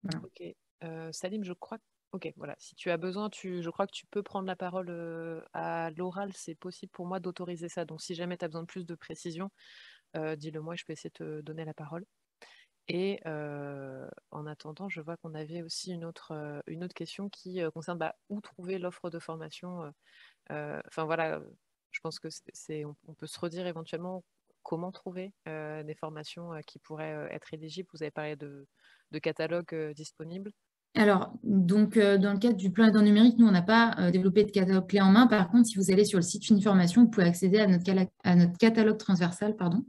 Voilà. Ok. Salim, je crois. Ok, voilà. Si tu as besoin, je crois que tu peux prendre la parole à l'oral. C'est possible pour moi d'autoriser ça. Donc, si jamais tu as besoin de plus de précision, dis-le moi, je peux essayer de te donner la parole. Et en attendant, je vois qu'on avait aussi une autre question qui concerne où trouver l'offre de formation. Enfin voilà, je pense que on peut se redire éventuellement comment trouver des formations qui pourraient être éligibles. Vous avez parlé de catalogues disponibles. Alors, donc, dans le cadre du plan aide numérique, nous, on n'a pas développé de catalogue clé en main. Par contre, si vous allez sur le site Uniformation, vous pouvez accéder à notre catalogue transversal, pardon.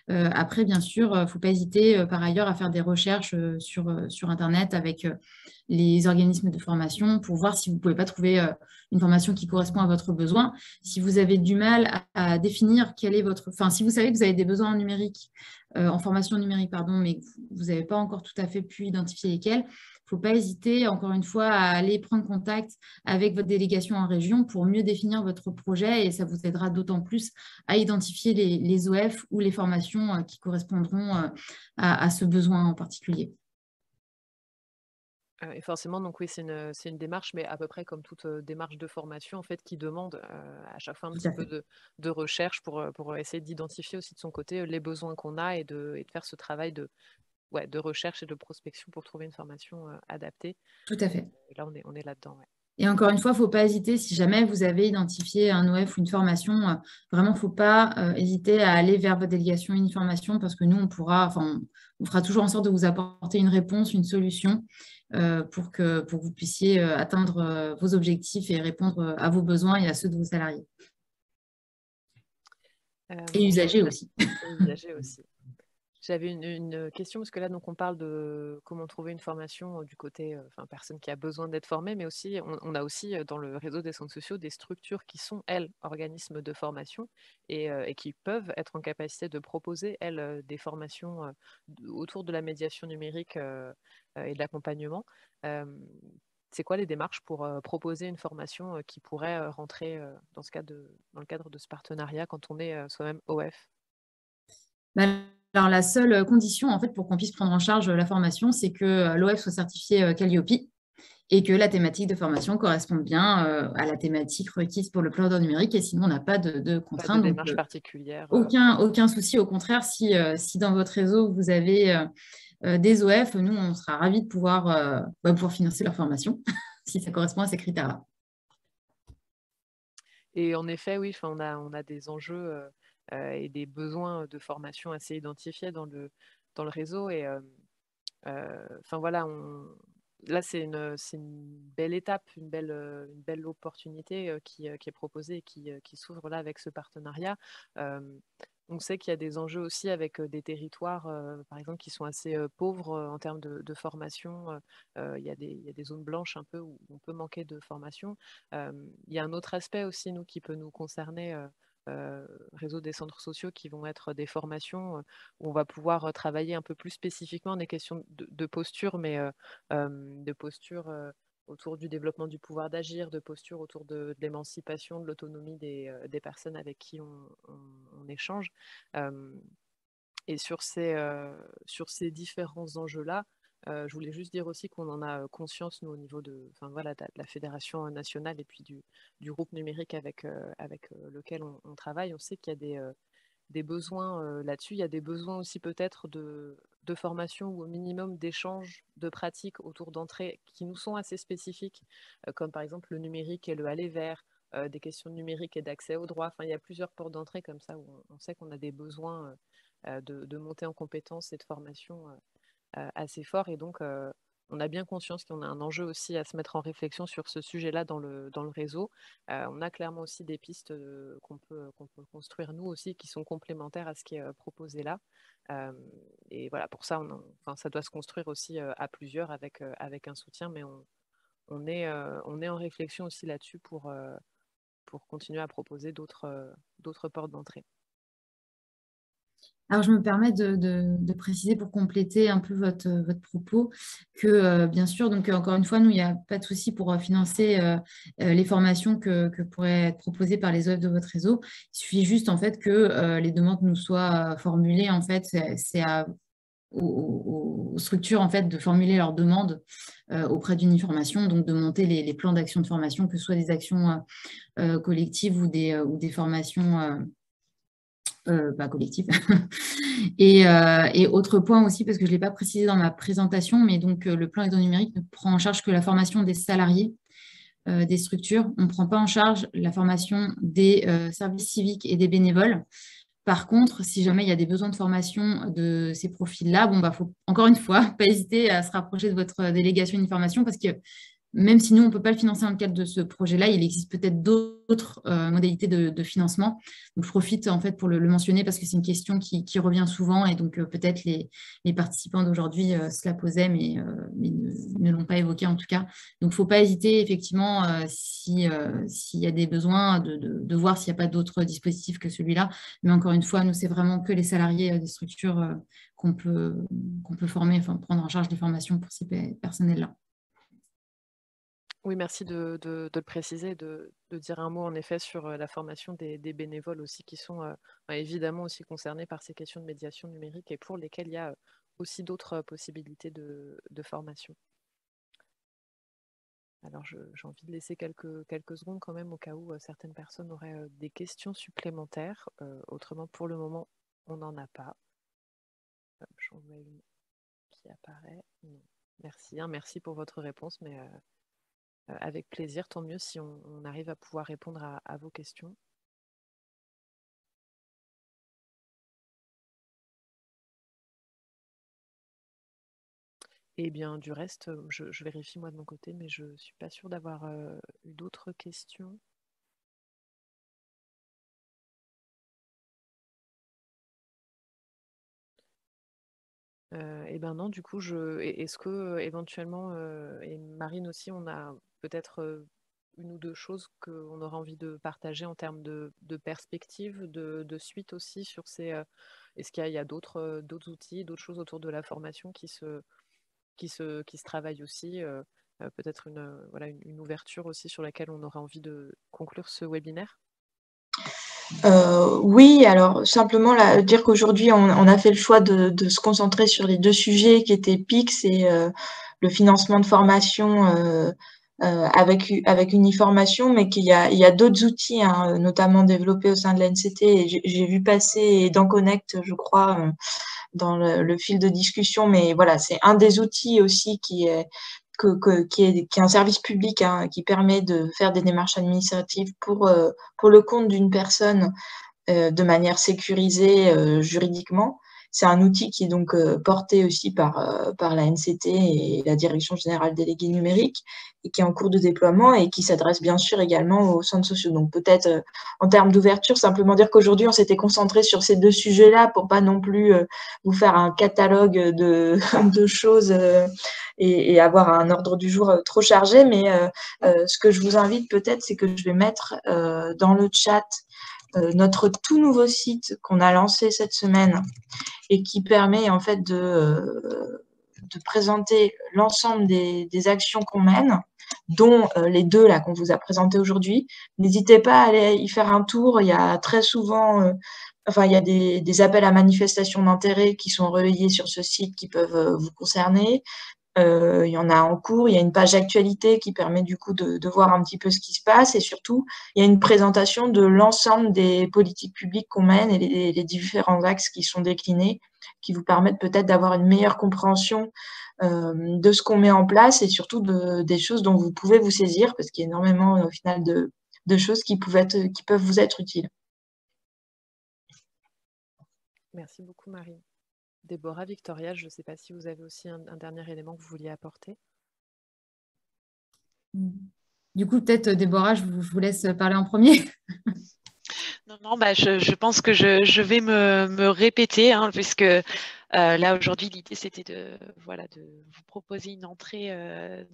Après, bien sûr, il ne faut pas hésiter par ailleurs à faire des recherches sur Internet avec les organismes de formation pour voir si vous ne pouvez pas trouver une formation qui correspond à votre besoin. Si vous avez du mal à définir quel est votre... Enfin, si vous savez que vous avez des besoins en numérique, en formation numérique, pardon, mais que vous n'avez pas encore tout à fait pu identifier lesquels, il ne faut pas hésiter, encore une fois, à aller prendre contact avec votre délégation en région pour mieux définir votre projet et ça vous aidera d'autant plus à identifier les OF ou les formations qui correspondront à ce besoin en particulier. Et forcément, donc oui, c'est une démarche, mais à peu près comme toute démarche de formation, en fait, qui demande à chaque fois un Tout petit à peu fait. de recherche pour essayer d'identifier aussi de son côté les besoins qu'on a et de faire ce travail de recherche et de prospection pour trouver une formation adaptée. Tout à fait. Et là, on est là-dedans. Ouais. Et encore une fois, il ne faut pas hésiter, si jamais vous avez identifié un OF ou une formation, vraiment, il ne faut pas hésiter à aller vers votre délégation une formation parce que nous, on fera toujours en sorte de vous apporter une réponse, une solution pour que vous puissiez atteindre vos objectifs et répondre à vos besoins et à ceux de vos salariés. Et usagers aussi. Et usagers aussi. J'avais une question, parce que là, donc, on parle de comment trouver une formation du côté personne qui a besoin d'être formée, mais aussi, on a aussi dans le réseau des centres sociaux des structures qui sont, elles, organismes de formation et qui peuvent être en capacité de proposer, elles, des formations autour de la médiation numérique et de l'accompagnement. C'est quoi les démarches pour proposer une formation qui pourrait rentrer dans le cadre de ce partenariat quand on est soi-même OF? Alors, la seule condition, en fait, pour qu'on puisse prendre en charge la formation, c'est que l'OF soit certifié Calliope et que la thématique de formation corresponde bien à la thématique requise pour le plan d'ordre numérique. Et sinon, on n'a pas de Pas de contraintes. Donc, démarche particulière. aucun souci. Au contraire, si dans votre réseau, vous avez des OF, nous, on sera ravis de pouvoir financer leur formation, si ça correspond à ces critères-là. Et en effet, oui, on a des enjeux et des besoins de formation assez identifiés dans le réseau. Et voilà, là, c'est une belle étape, une belle opportunité qui est proposée et qui s'ouvre là avec ce partenariat. On sait qu'il y a des enjeux aussi avec des territoires, par exemple, qui sont assez pauvres en termes de formation. Il y a des zones blanches un peu où on peut manquer de formation. Il y a un autre aspect aussi, nous, qui peut nous concerner. Réseau des centres sociaux qui vont être des formations où on va pouvoir travailler un peu plus spécifiquement des questions de posture, mais de posture autour du développement du pouvoir d'agir, de posture autour de l'émancipation, de l'autonomie des personnes avec qui on échange. Euh, et sur ces différents enjeux-là, je voulais juste dire aussi qu'on en a conscience, nous, au niveau de la Fédération nationale et puis du groupe numérique avec lequel on travaille. On sait qu'il y a des besoins là-dessus. Il y a des besoins aussi peut-être de formation ou au minimum d'échanges de pratiques autour d'entrées qui nous sont assez spécifiques, comme par exemple le numérique et le aller vers, des questions de numérique et d'accès aux droits. Enfin, il y a plusieurs portes d'entrée comme ça où on sait qu'on a des besoins de montée en compétences et de formation assez forts. Et donc, on a bien conscience qu'on a un enjeu aussi à se mettre en réflexion sur ce sujet-là dans le réseau. On a clairement aussi des pistes qu'on peut construire nous aussi, qui sont complémentaires à ce qui est proposé là. Euh, et voilà, pour ça, ça doit se construire aussi à plusieurs avec un soutien, mais on est en réflexion aussi là-dessus pour continuer à proposer d'autres portes d'entrée. Alors, je me permets de préciser pour compléter un peu votre propos que, bien sûr, donc encore une fois, nous, il n'y a pas de souci pour financer les formations que pourraient être proposées par les OF de votre réseau. Il suffit juste, en fait, que les demandes nous soient formulées. En fait, c'est aux structures, en fait, de formuler leurs demandes auprès d'une formation, donc de monter les plans d'action de formation, que ce soit des actions collectives ou des formations collectif. Et autre point aussi, parce que je ne l'ai pas précisé dans ma présentation, mais donc le plan aide numérique ne prend en charge que la formation des salariés des structures. On ne prend pas en charge la formation des services civiques et des bénévoles. Par contre, si jamais il y a des besoins de formation de ces profils-là, faut encore une fois pas hésiter à se rapprocher de votre délégation d'une formation parce que même si nous, on ne peut pas le financer dans le cadre de ce projet-là, il existe peut-être d'autres modalités de financement. Donc, je profite en fait pour le mentionner parce que c'est une question qui revient souvent et donc peut-être les participants d'aujourd'hui se la posaient, mais ne l'ont pas évoqué en tout cas. Donc, il ne faut pas hésiter effectivement s'il y a des besoins de voir s'il n'y a pas d'autres dispositifs que celui-là. Mais encore une fois, nous, c'est vraiment que les salariés des structures qu'on peut former, prendre en charge des formations pour ces personnels-là. Oui, merci de le préciser, de dire un mot en effet sur la formation des bénévoles aussi qui sont évidemment aussi concernés par ces questions de médiation numérique et pour lesquels il y a aussi d'autres possibilités de formation. Alors, j'ai envie de laisser quelques secondes quand même au cas où certaines personnes auraient des questions supplémentaires. Autrement, pour le moment, on n'en a pas. J'en vois une qui apparaît. Non. Merci, hein, merci pour votre réponse, mais avec plaisir, tant mieux si on arrive à pouvoir répondre à vos questions. Et bien, du reste, je vérifie moi de mon côté, mais je ne suis pas sûre d'avoir eu d'autres questions. Et ben non, du coup, est-ce que éventuellement, et Marine aussi, on a peut-être une ou deux choses qu'on aurait envie de partager en termes de perspective, de suite aussi sur ces. Est-ce qu'il y a d'autres outils, d'autres choses autour de la formation qui se travaillent aussi, peut-être voilà, une ouverture aussi sur laquelle on aurait envie de conclure ce webinaire? Oui, alors simplement dire qu'aujourd'hui, on a fait le choix de se concentrer sur les deux sujets qui étaient PIX et le financement de formation avec Uniformation, mais qu'il y a d'autres outils, hein, notamment développés au sein de l'ANCT. Et j'ai vu passer dans Connect, je crois, dans le fil de discussion, mais voilà, c'est un des outils aussi qui est un service public, hein, qui permet de faire des démarches administratives pour le compte d'une personne de manière sécurisée juridiquement. C'est un outil qui est donc porté aussi par la NCT et la Direction générale déléguée numérique et qui est en cours de déploiement et qui s'adresse bien sûr également aux centres sociaux. Donc peut-être en termes d'ouverture, simplement dire qu'aujourd'hui on s'était concentré sur ces deux sujets-là pour pas non plus vous faire un catalogue de choses et avoir un ordre du jour trop chargé. Mais ce que je vous invite peut-être, c'est que je vais mettre dans le chat notre tout nouveau site qu'on a lancé cette semaine et qui permet en fait de présenter l'ensemble des actions qu'on mène, dont les deux là qu'on vous a présentées aujourd'hui. N'hésitez pas à aller y faire un tour. Il y a très souvent, il y a des appels à manifestation d'intérêt qui sont relayés sur ce site qui peuvent vous concerner. Il y en a en cours, il y a une page actualité qui permet du coup de voir un petit peu ce qui se passe et surtout, il y a une présentation de l'ensemble des politiques publiques qu'on mène et les différents axes qui sont déclinés qui vous permettent peut-être d'avoir une meilleure compréhension de ce qu'on met en place et surtout des choses dont vous pouvez vous saisir parce qu'il y a énormément au final de choses qui peuvent vous être utiles. Merci beaucoup, Marie. Déborah, Victoria, je ne sais pas si vous avez aussi un dernier élément que vous vouliez apporter. Du coup, peut-être, Déborah, je vous laisse parler en premier. Non, je pense que je vais me répéter, hein, puisque là, aujourd'hui, l'idée, c'était de vous proposer une entrée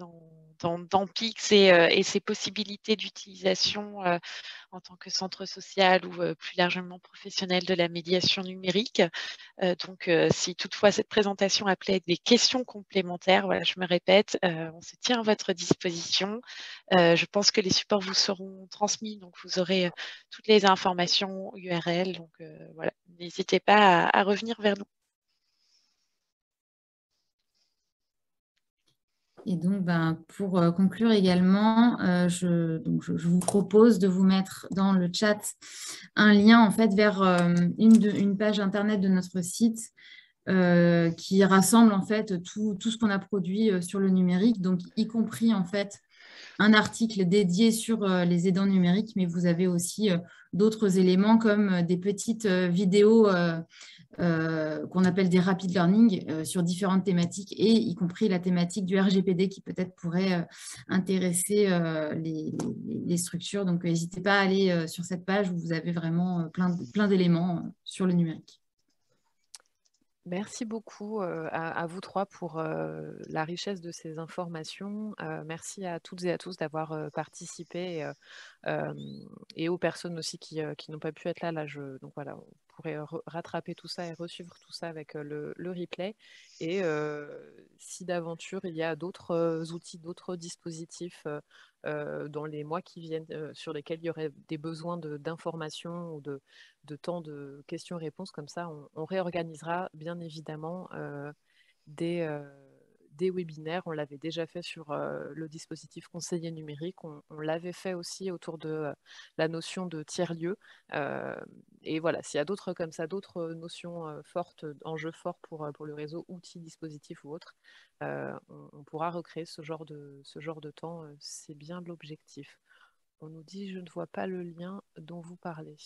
dans PIX et ses possibilités d'utilisation en tant que centre social ou plus largement professionnel de la médiation numérique. Donc, si toutefois cette présentation appelait des questions complémentaires, voilà, je me répète, on se tient à votre disposition. Je pense que les supports vous seront transmis, donc vous aurez toutes les informations URL. Donc, voilà, n'hésitez pas à revenir vers nous. Et donc, pour conclure également, je vous propose de vous mettre dans le chat un lien en fait vers une page internet de notre site qui rassemble en fait tout ce qu'on a produit sur le numérique, donc y compris en fait un article dédié sur les aidants numériques, mais vous avez aussi d'autres éléments comme des petites vidéos qu'on appelle des rapid learning sur différentes thématiques et y compris la thématique du RGPD qui peut-être pourrait intéresser les structures. Donc, n'hésitez pas à aller sur cette page où vous avez vraiment plein d'éléments sur le numérique. Merci beaucoup à vous trois pour la richesse de ces informations. Merci à toutes et à tous d'avoir participé et aux personnes aussi qui n'ont pas pu être là. Donc voilà, on pourrait rattraper tout ça et resuivre tout ça avec le replay. Et si d'aventure il y a d'autres outils, d'autres dispositifs dans les mois qui viennent sur lesquels il y aurait des besoins d'informations ou de temps de questions-réponses comme ça, on réorganisera bien évidemment des webinaires. On l'avait déjà fait sur le dispositif conseiller numérique. On l'avait fait aussi autour de la notion de tiers-lieu. Et voilà, s'il y a d'autres comme ça, d'autres notions fortes, enjeux forts pour le réseau, outils, dispositifs ou autres, on pourra recréer ce genre de temps. C'est bien l'objectif. On nous dit, je ne vois pas le lien dont vous parlez.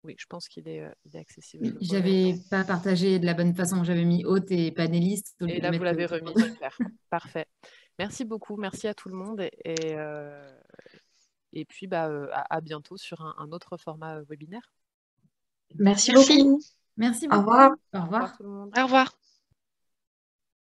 Oui, je pense qu'il est accessible. Oui, j'avais pas partagé de la bonne façon. J'avais mis hôte et panéliste. Et là, vous l'avez remis, super. Parfait. Merci beaucoup. Merci à tout le monde. Et puis, à bientôt sur un autre format webinaire. Merci beaucoup. Merci Au beaucoup. revoir. Au revoir. Tout le monde. Au revoir.